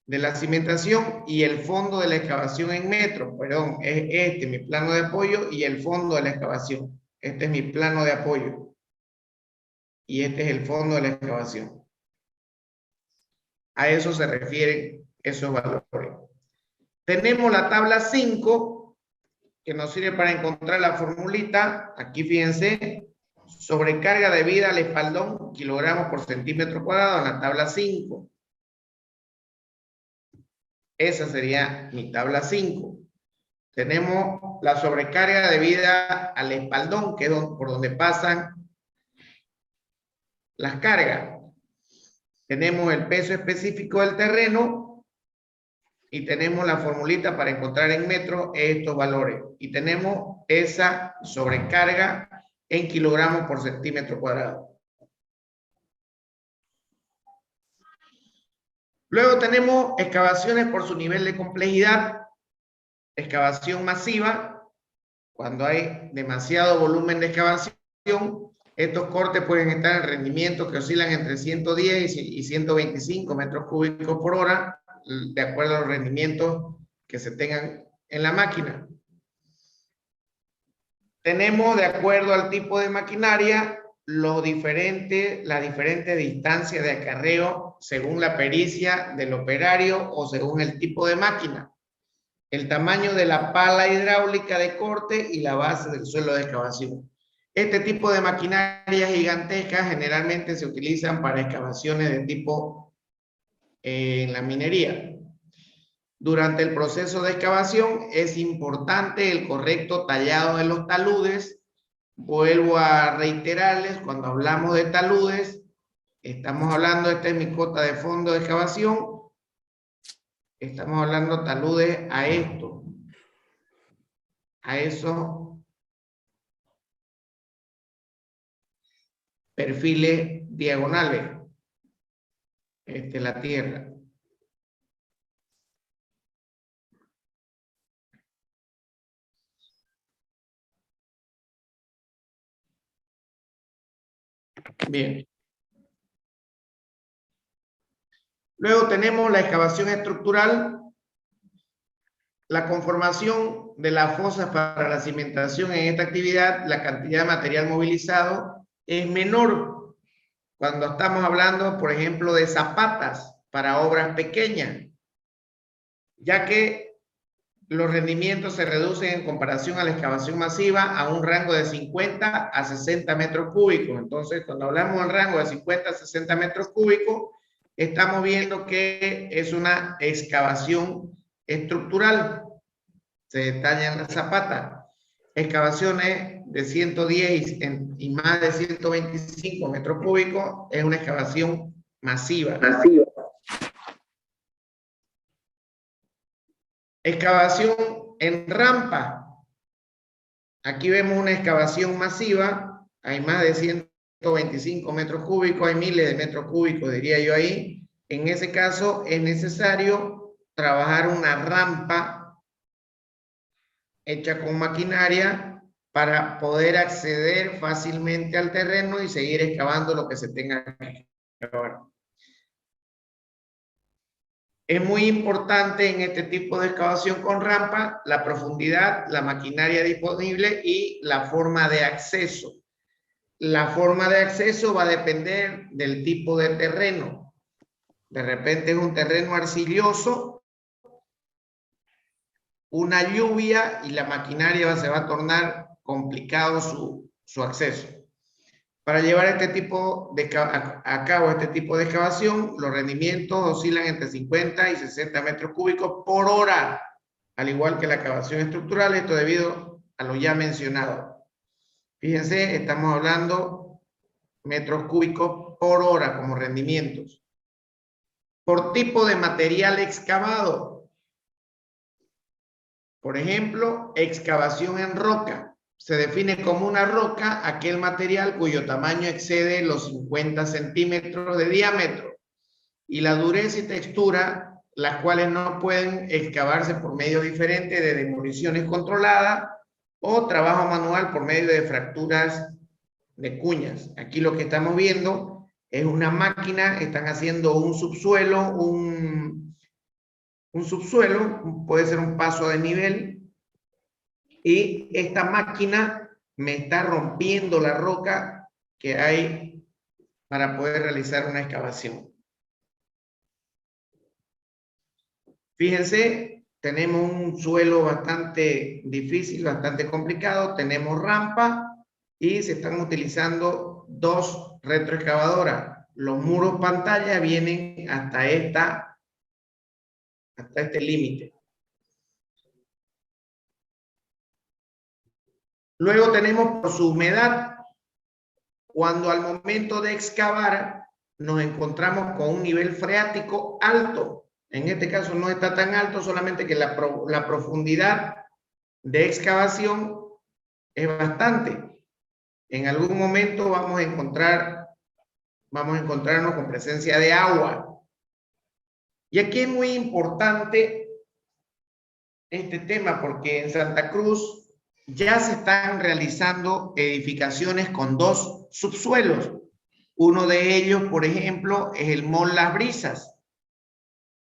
de la cimentación, y el fondo de la excavación en metros. Perdón, es este, mi plano de apoyo, y el fondo de la excavación. Este es mi plano de apoyo. Y este es el fondo de la excavación. A eso se refieren esos valores. Tenemos la tabla 5, que nos sirve para encontrar la formulita. Aquí fíjense, sobrecarga debida al espaldón, kilogramos por centímetro cuadrado, en la tabla 5. Esa sería mi tabla 5. Tenemos la sobrecarga debida al espaldón, que es por donde pasan las cargas. Tenemos el peso específico del terreno y tenemos la formulita para encontrar en metros estos valores. Y tenemos esa sobrecarga en kilogramos por centímetro cuadrado. Luego tenemos excavaciones por su nivel de complejidad. Excavación masiva, cuando hay demasiado volumen de excavación, estos cortes pueden estar en rendimientos que oscilan entre 110 y 125 metros cúbicos por hora, de acuerdo a los rendimientos que se tengan en la máquina. Tenemos, de acuerdo al tipo de maquinaria, las diferentes distancias de acarreo según la pericia del operario o según el tipo de máquina, el tamaño de la pala hidráulica de corte y la base del suelo de excavación. Este tipo de maquinarias gigantescas generalmente se utilizan para excavaciones de tipo en la minería. Durante el proceso de excavación es importante el correcto tallado de los taludes. Vuelvo a reiterarles, cuando hablamos de taludes, estamos hablando, esta es mi cota de fondo de excavación, estamos hablando taludes a esto, a esos perfiles diagonales, la tierra. Bien. Luego tenemos la excavación estructural, la conformación de las fosas para la cimentación. En esta actividad, la cantidad de material movilizado es menor cuando estamos hablando, por ejemplo, de zapatas para obras pequeñas, ya que los rendimientos se reducen en comparación a la excavación masiva a un rango de 50 a 60 metros cúbicos. Entonces, cuando hablamos del rango de 50 a 60 metros cúbicos, estamos viendo que es una excavación estructural. Se detallan las zapatas. Excavaciones de 110 y más de 125 metros cúbicos es una excavación masiva. Excavación en rampa. Aquí vemos una excavación masiva. Hay más de 125 metros cúbicos, hay miles de metros cúbicos, diría yo ahí. En ese caso es necesario trabajar una rampa hecha con maquinaria para poder acceder fácilmente al terreno y seguir excavando lo que se tenga que excavar. Es muy importante en este tipo de excavación con rampa la profundidad, la maquinaria disponible y la forma de acceso. La forma de acceso va a depender del tipo de terreno. De repente es un terreno arcilloso, una lluvia y la maquinaria se va a tornar complicado su acceso. Para llevar este tipo a cabo este tipo de excavación, los rendimientos oscilan entre 50 y 60 metros cúbicos por hora, al igual que la excavación estructural, esto debido a lo ya mencionado. Fíjense, estamos hablando metros cúbicos por hora como rendimientos. Por tipo de material excavado. Por ejemplo, excavación en roca. Se define como una roca aquel material cuyo tamaño excede los 50 centímetros de diámetro y la dureza y textura, las cuales no pueden excavarse por medio diferente de demoliciones controladas o trabajo manual por medio de fracturas de cuñas. Aquí lo que estamos viendo es una máquina, están haciendo un subsuelo, un subsuelo, puede ser un paso de nivel, y esta máquina me está rompiendo la roca que hay para poder realizar una excavación. Fíjense, tenemos un suelo bastante difícil, bastante complicado, tenemos rampa y se están utilizando dos retroexcavadoras. Los muros pantalla vienen hasta este límite. Luego tenemos por su humedad, cuando al momento de excavar nos encontramos con un nivel freático alto. En este caso no está tan alto, solamente que la profundidad de excavación es bastante. En algún momento vamos a encontrarnos con presencia de agua. Y aquí es muy importante este tema porque en Santa Cruz ya se están realizando edificaciones con dos subsuelos. Uno de ellos, por ejemplo, es el Mall Las Brisas.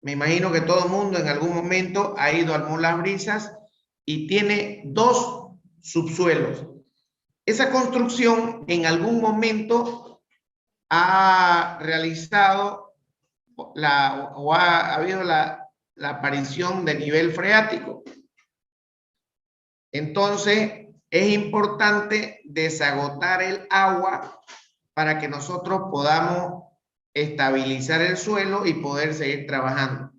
Me imagino que todo el mundo en algún momento ha ido al Mall Las Brisas y tiene dos subsuelos. Esa construcción en algún momento ha realizado ha habido la aparición de nivel freático. Entonces, es importante desagotar el agua para que nosotros podamos estabilizar el suelo y poder seguir trabajando.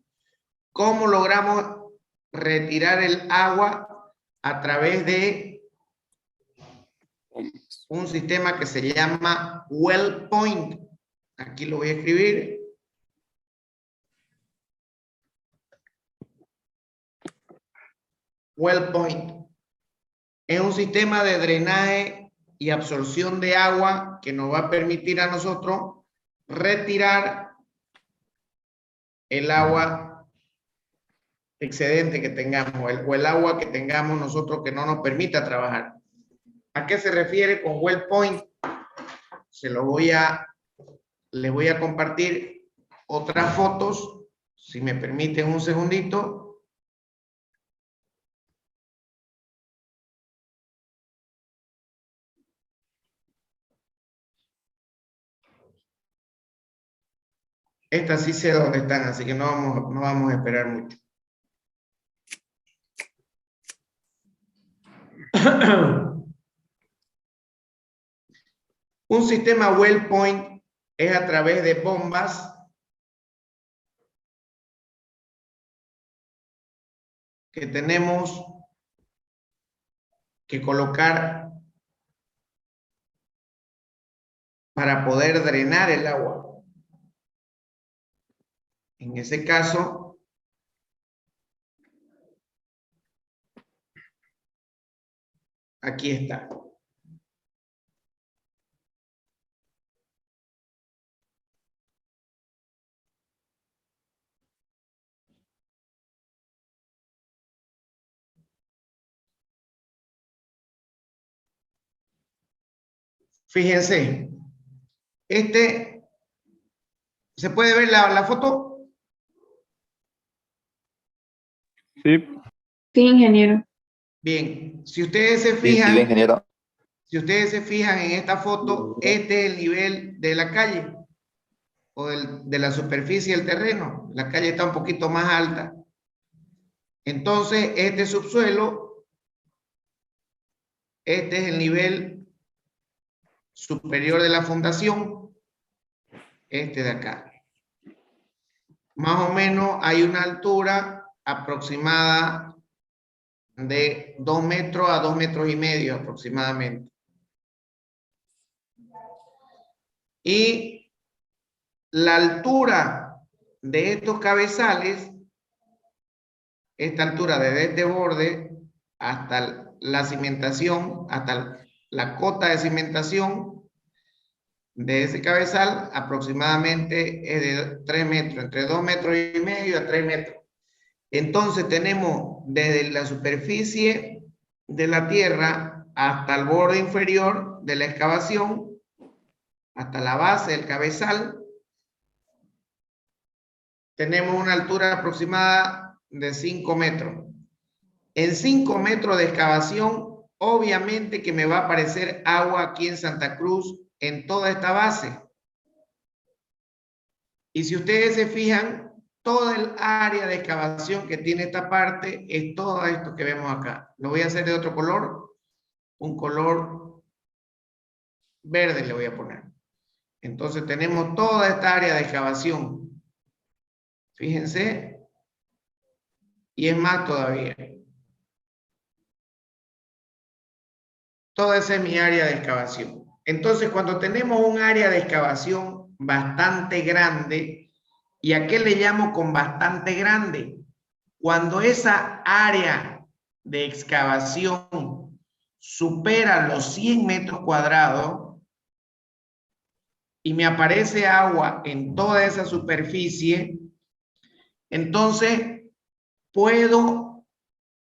¿Cómo logramos retirar el agua? A través de un sistema que se llama well point. Aquí lo voy a escribir. Well point. Es un sistema de drenaje y absorción de agua que nos va a permitir a nosotros retirar el agua excedente que tengamos o el agua que tengamos nosotros que no nos permita trabajar. ¿A qué se refiere con well point? Les voy a compartir otras fotos, si me permiten un segundito. Estas sí sé dónde están, así que no vamos a esperar mucho. Un sistema well point es a través de bombas que tenemos que colocar para poder drenar el agua. En ese caso, aquí está. Fíjense, ¿se puede ver la foto? Sí. Sí, ingeniero. Bien, si ustedes se fijan, Sí, ingeniero. si ustedes se fijan en esta foto, este es el nivel de la calle o de la superficie del terreno. La calle está un poquito más alta. Entonces, este subsuelo, este es el nivel superior de la fundación, este de acá. Más o menos hay una altura aproximada de 2 metros a 2 metros y medio aproximadamente. Y la altura de estos cabezales, esta altura desde este borde hasta la cimentación, hasta la cota de cimentación de ese cabezal, aproximadamente es de 3 metros, entre 2 metros y medio a 3 metros. Entonces tenemos desde la superficie de la tierra hasta el borde inferior de la excavación, hasta la base del cabezal, tenemos una altura aproximada de 5 metros. En 5 metros de excavación, obviamente que me va a aparecer agua aquí en Santa Cruz, en toda esta base. Y si ustedes se fijan, toda el área de excavación que tiene esta parte es todo esto que vemos acá. Lo voy a hacer de otro color, un color verde le voy a poner. Entonces tenemos toda esta área de excavación. Fíjense. Y es más todavía. Toda esa es mi área de excavación. Entonces, cuando tenemos un área de excavación bastante grande, ¿y a qué le llamo con bastante grande? Cuando esa área de excavación supera los 100 metros cuadrados y me aparece agua en toda esa superficie, entonces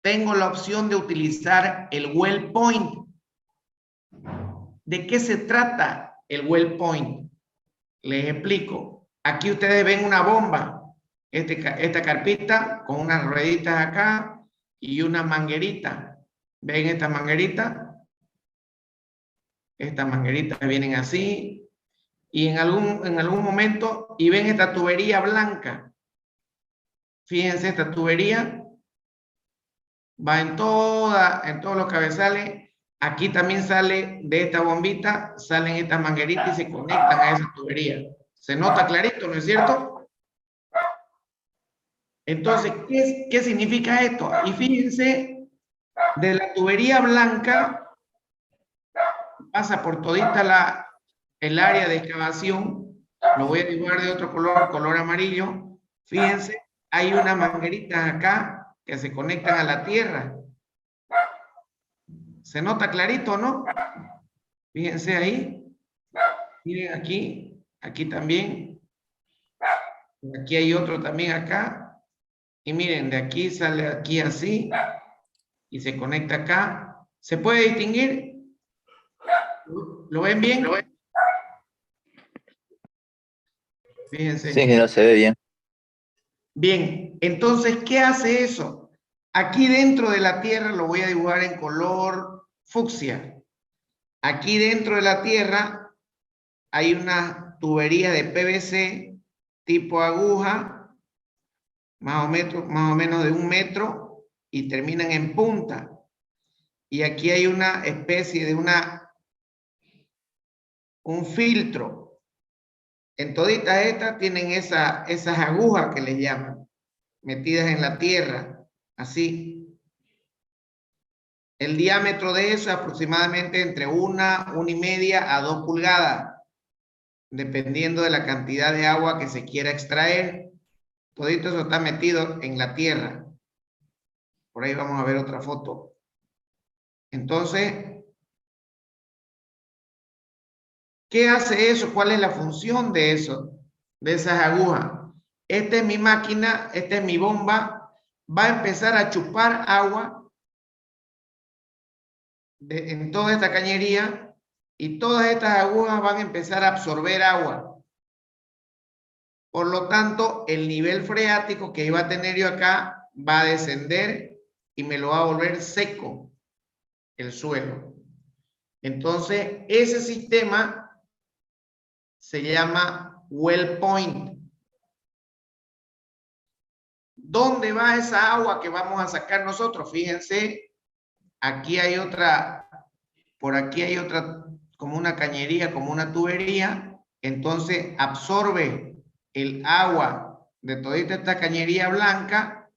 tengo la opción de utilizar el well point. ¿De qué se trata el well point? Les explico. Aquí ustedes ven una bomba, esta carpita con unas rueditas acá y una manguerita. ¿Ven esta manguerita? Estas mangueritas vienen así y en algún momento, y ven esta tubería blanca. Fíjense, esta tubería va en todos los cabezales. Aquí también sale de esta bombita, salen estas mangueritas y se conectan a esa tubería. Se nota clarito, ¿no es cierto? Entonces, ¿qué significa esto? Y fíjense, de la tubería blanca pasa por todita el área de excavación. Lo voy a dibujar de otro color, color amarillo. Fíjense, hay unas mangueritas acá que se conectan a la tierra. ¿Se nota clarito, no? Fíjense ahí. Miren aquí también. Aquí hay otro también acá. Y miren, de aquí sale aquí así. Y se conecta acá. ¿Se puede distinguir? ¿Lo ven bien? Fíjense. Sí, que no se ve bien. Bien, entonces, ¿qué hace eso? Aquí dentro de la tierra lo voy a dibujar en color fucsia. Aquí dentro de la tierra hay una tubería de PVC tipo aguja, más o menos de 1 metro, y terminan en punta. Y aquí hay una especie de un filtro. En toditas estas tienen esas agujas que les llaman, metidas en la tierra, así. El diámetro de eso es aproximadamente entre 1,5 a 2 pulgadas, dependiendo de la cantidad de agua que se quiera extraer. Todito eso está metido en la tierra. Por ahí vamos a ver otra foto. Entonces, ¿qué hace eso? ¿Cuál es la función de eso? De esas agujas. Esta es mi máquina, esta es mi bomba. Va a empezar a chupar agua en toda esta cañería y todas estas agujas van a empezar a absorber agua. Por lo tanto, el nivel freático que iba a tener yo acá va a descender y me lo va a volver seco el suelo. Entonces, ese sistema se llama well point. ¿Dónde va esa agua que vamos a sacar nosotros? Fíjense, aquí hay otra, por aquí hay otra como una cañería, como una tubería, entonces absorbe el agua de toda esta cañería blanca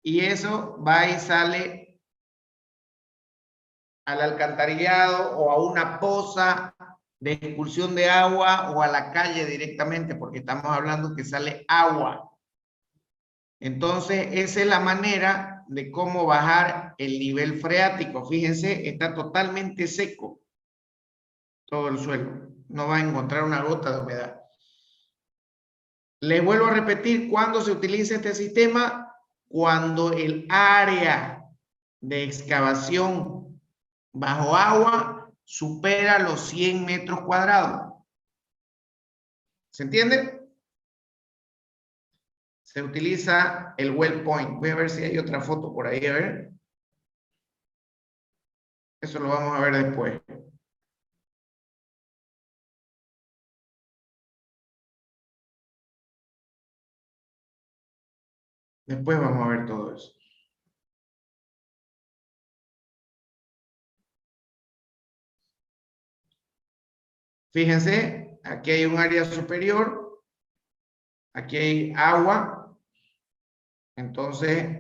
y eso va y sale al alcantarillado o a una poza de expulsión de agua o a la calle directamente, porque estamos hablando que sale agua. Entonces, esa es la manera de cómo bajar el nivel freático. Fíjense, está totalmente seco todo el suelo. No va a encontrar una gota de humedad. Les vuelvo a repetir, ¿cuándo se utiliza este sistema? Cuando el área de excavación bajo agua supera los 100 metros cuadrados. ¿Se entiende? Se utiliza el well point. Voy a ver si hay otra foto por ahí, a ver. Eso lo vamos a ver después. Después vamos a ver todo eso. Fíjense, aquí hay un área superior. Aquí hay agua. Entonces,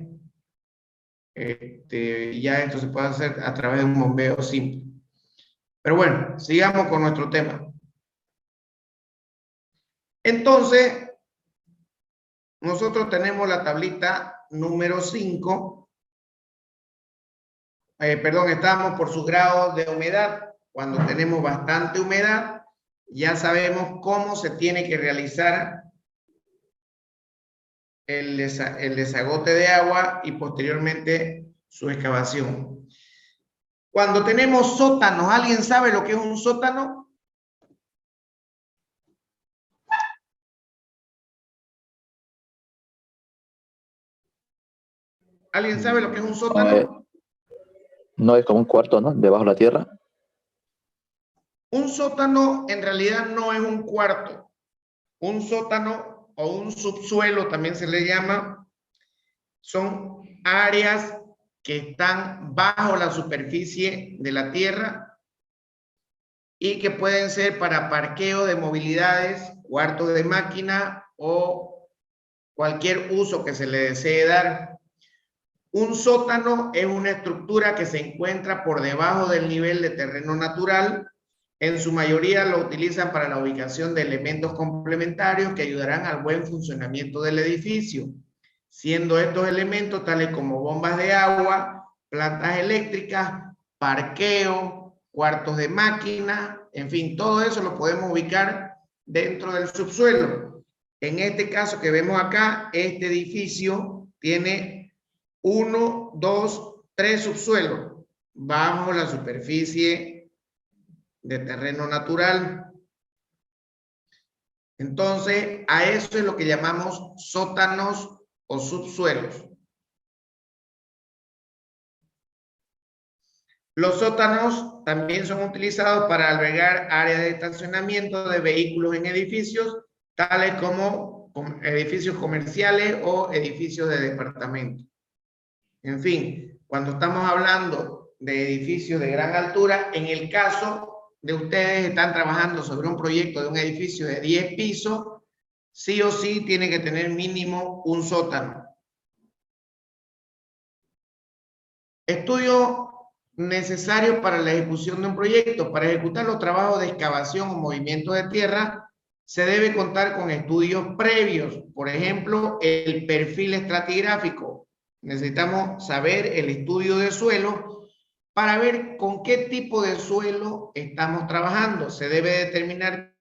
ya esto se puede hacer a través de un bombeo simple. Pero bueno, sigamos con nuestro tema. Entonces, nosotros tenemos la tablita número 5. Perdón, estamos por su grado de humedad. Cuando tenemos bastante humedad, ya sabemos cómo se tiene que realizar el desagote de agua y posteriormente su excavación. Cuando tenemos sótanos, ¿alguien sabe lo que es un sótano? ¿Alguien sabe lo que es un sótano? No es como un cuarto, ¿no? Debajo de la tierra. Un sótano en realidad no es un cuarto. Un sótano o un subsuelo también se le llama. Son áreas que están bajo la superficie de la tierra y que pueden ser para parqueo de movilidades, cuartos de máquina o cualquier uso que se le desee dar. Un sótano es una estructura que se encuentra por debajo del nivel de terreno natural. En su mayoría lo utilizan para la ubicación de elementos complementarios que ayudarán al buen funcionamiento del edificio, siendo estos elementos tales como bombas de agua, plantas eléctricas, parqueo, cuartos de máquina, en fin, todo eso lo podemos ubicar dentro del subsuelo. En este caso que vemos acá, este edificio tiene 1, 2, 3 subsuelos bajo la superficie de terreno natural. Entonces, a eso es lo que llamamos sótanos o subsuelos. Los sótanos también son utilizados para albergar áreas de estacionamiento de vehículos en edificios, tales como edificios comerciales o edificios de departamento. En fin, cuando estamos hablando de edificios de gran altura, en el caso de ustedes están trabajando sobre un proyecto de un edificio de 10 pisos, sí o sí tiene que tener mínimo un sótano. Estudio necesario para la ejecución de un proyecto. Para ejecutar los trabajos de excavación o movimiento de tierra, se debe contar con estudios previos. Por ejemplo, el perfil estratigráfico. Necesitamos saber el estudio de suelo para ver con qué tipo de suelo estamos trabajando. Se debe determinar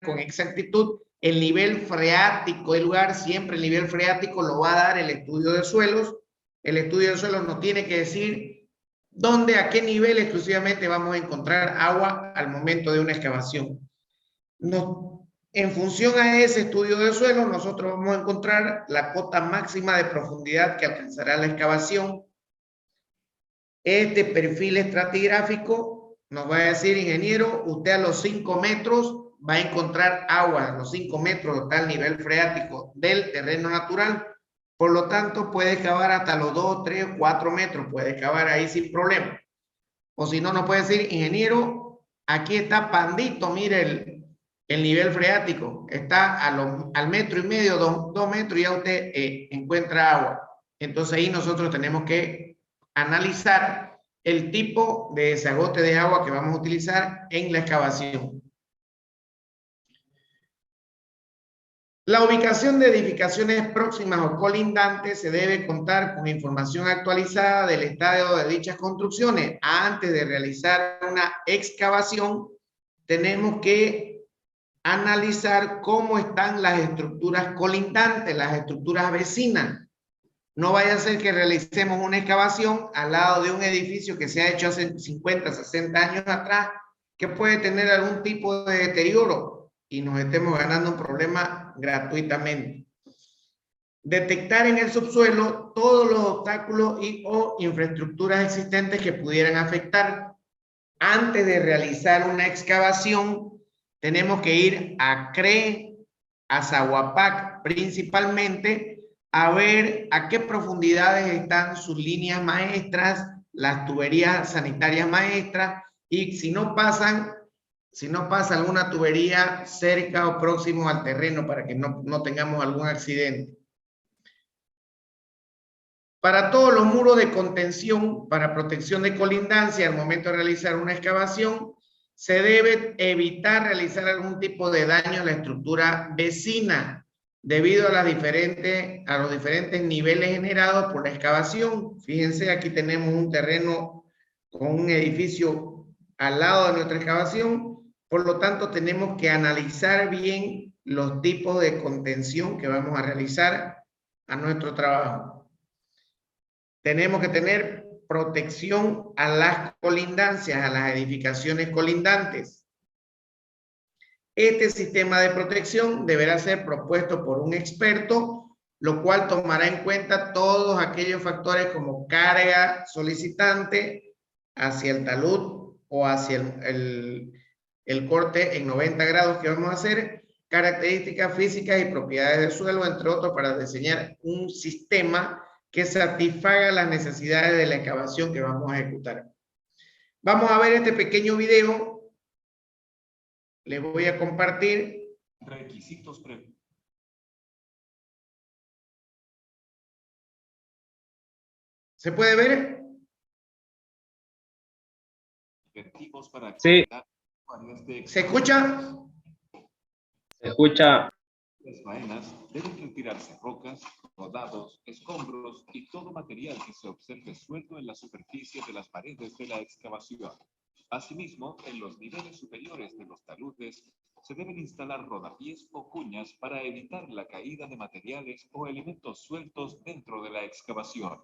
con exactitud el nivel freático del lugar. Siempre el nivel freático lo va a dar el estudio de suelos. El estudio de suelos nos tiene que decir dónde, a qué nivel exclusivamente vamos a encontrar agua al momento de una excavación. En función a ese estudio de suelo, nosotros vamos a encontrar la cota máxima de profundidad que alcanzará la excavación. Este perfil estratigráfico nos va a decir, ingeniero, usted a los 5 metros va a encontrar agua, a los 5 metros está el nivel freático del terreno natural. Por lo tanto, puede excavar hasta los 2, 3, 4 metros, puede excavar ahí sin problema. O si no, nos puede decir, ingeniero, Aquí está Pandito, mire el nivel freático. Está al 1,5 metros, 2 metros, y ya usted encuentra agua. Entonces ahí nosotros tenemos que analizar el tipo de desagote de agua que vamos a utilizar en la excavación. La ubicación de edificaciones próximas o colindantes se debe contar con información actualizada del estado de dichas construcciones. Antes de realizar una excavación, tenemos que analizar cómo están las estructuras colindantes, las estructuras vecinas. No vaya a ser que realicemos una excavación al lado de un edificio que se ha hecho hace 50, 60 años atrás, que puede tener algún tipo de deterioro y nos estemos ganando un problema gratuitamente. Detectar en el subsuelo todos los obstáculos o infraestructuras existentes que pudieran afectar. Antes de realizar una excavación, tenemos que ir a CRE, a Zaguapac principalmente, a ver a qué profundidades están sus líneas maestras, las tuberías sanitarias maestras, y si no pasa alguna tubería cerca o próximo al terreno para que no tengamos algún accidente. Para todos los muros de contención para protección de colindancia al momento de realizar una excavación, se debe evitar realizar algún tipo de daño a la estructura vecina debido a los diferentes niveles generados por la excavación. Fíjense, aquí tenemos un terreno con un edificio al lado de nuestra excavación, por lo tanto tenemos que analizar bien los tipos de contención que vamos a realizar a nuestro trabajo. Tenemos que tener protección a las colindancias, a las edificaciones colindantes. Este sistema de protección deberá ser propuesto por un experto, lo cual tomará en cuenta todos aquellos factores como carga solicitante hacia el talud o hacia el corte en 90 grados que vamos a hacer, características físicas y propiedades del suelo, entre otros, para diseñar un sistema que satisfaga las necesidades de la excavación que vamos a ejecutar. Vamos a ver este pequeño video. Le voy a compartir. Requisitos previos. ¿Se puede ver? Objetivos para Sí. ¿Se escucha? Se escucha. Las faenas deben retirarse rocas, rodados, escombros y todo material que se observe suelto en la superficie de las paredes de la excavación. Asimismo, en los niveles superiores de los taludes se deben instalar rodapiés o cuñas para evitar la caída de materiales o elementos sueltos dentro de la excavación.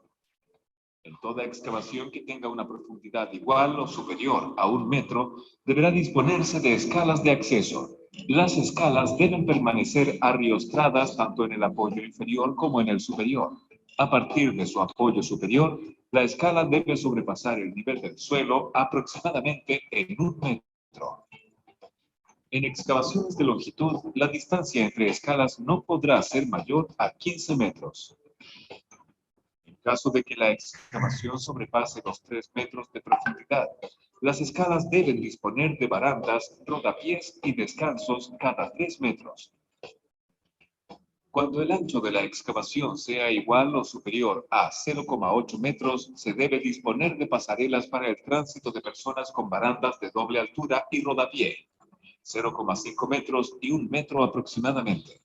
En toda excavación que tenga una profundidad igual o superior a 1 metro, deberá disponerse de escalas de acceso. Las escalas deben permanecer arriostradas tanto en el apoyo inferior como en el superior. A partir de su apoyo superior, la escala debe sobrepasar el nivel del suelo aproximadamente en 1 metro. En excavaciones de longitud, la distancia entre escalas no podrá ser mayor a 15 metros. En caso de que la excavación sobrepase los 3 metros de profundidad, las escalas deben disponer de barandas, rodapiés y descansos cada 3 metros. Cuando el ancho de la excavación sea igual o superior a 0,8 metros, se debe disponer de pasarelas para el tránsito de personas con barandas de doble altura y rodapié, 0,5 metros y 1 metro aproximadamente.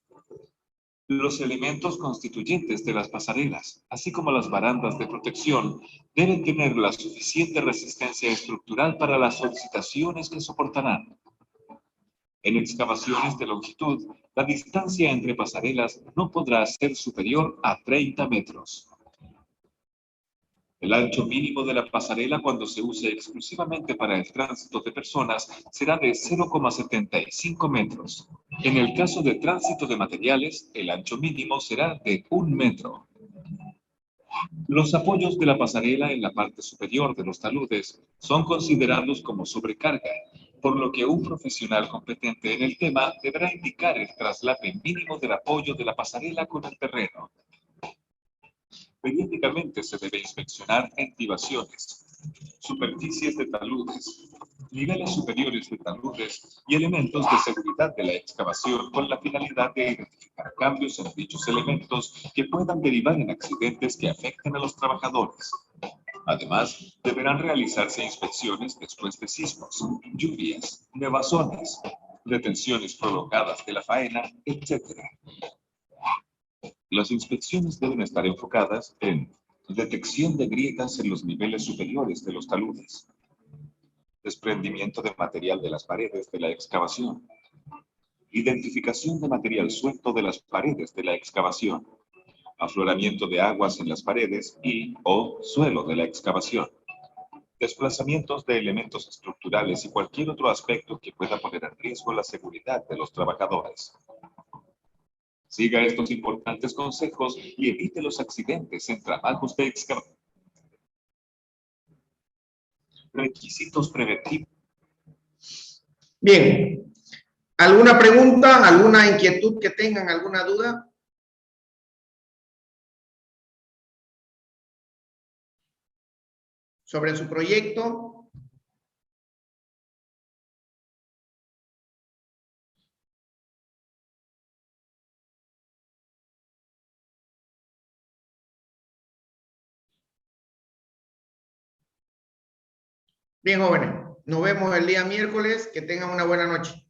Los elementos constituyentes de las pasarelas, así como las barandas de protección, deben tener la suficiente resistencia estructural para las solicitaciones que soportarán. En excavaciones de longitud, la distancia entre pasarelas no podrá ser superior a 30 metros. El ancho mínimo de la pasarela cuando se use exclusivamente para el tránsito de personas será de 0,75 metros. En el caso de tránsito de materiales, el ancho mínimo será de 1 metro. Los apoyos de la pasarela en la parte superior de los taludes son considerados como sobrecarga, por lo que un profesional competente en el tema deberá indicar el traslape mínimo del apoyo de la pasarela con el terreno. Periódicamente se debe inspeccionar entibaciones, superficies de taludes, niveles superiores de taludes y elementos de seguridad de la excavación con la finalidad de identificar cambios en dichos elementos que puedan derivar en accidentes que afecten a los trabajadores. Además, deberán realizarse inspecciones después de sismos, lluvias, nevazones, detenciones prolongadas de la faena, etc. Las inspecciones deben estar enfocadas en detección de grietas en los niveles superiores de los taludes, desprendimiento de material de las paredes de la excavación, identificación de material suelto de las paredes de la excavación, afloramiento de aguas en las paredes y o suelo de la excavación, desplazamientos de elementos estructurales y cualquier otro aspecto que pueda poner en riesgo la seguridad de los trabajadores. Siga estos importantes consejos y evite los accidentes en trabajos de excavación. Requisitos preventivos. Bien. ¿Alguna pregunta, alguna inquietud que tengan, alguna duda? Sobre su proyecto. Bien, jóvenes, nos vemos el día miércoles. Que tengan una buena noche.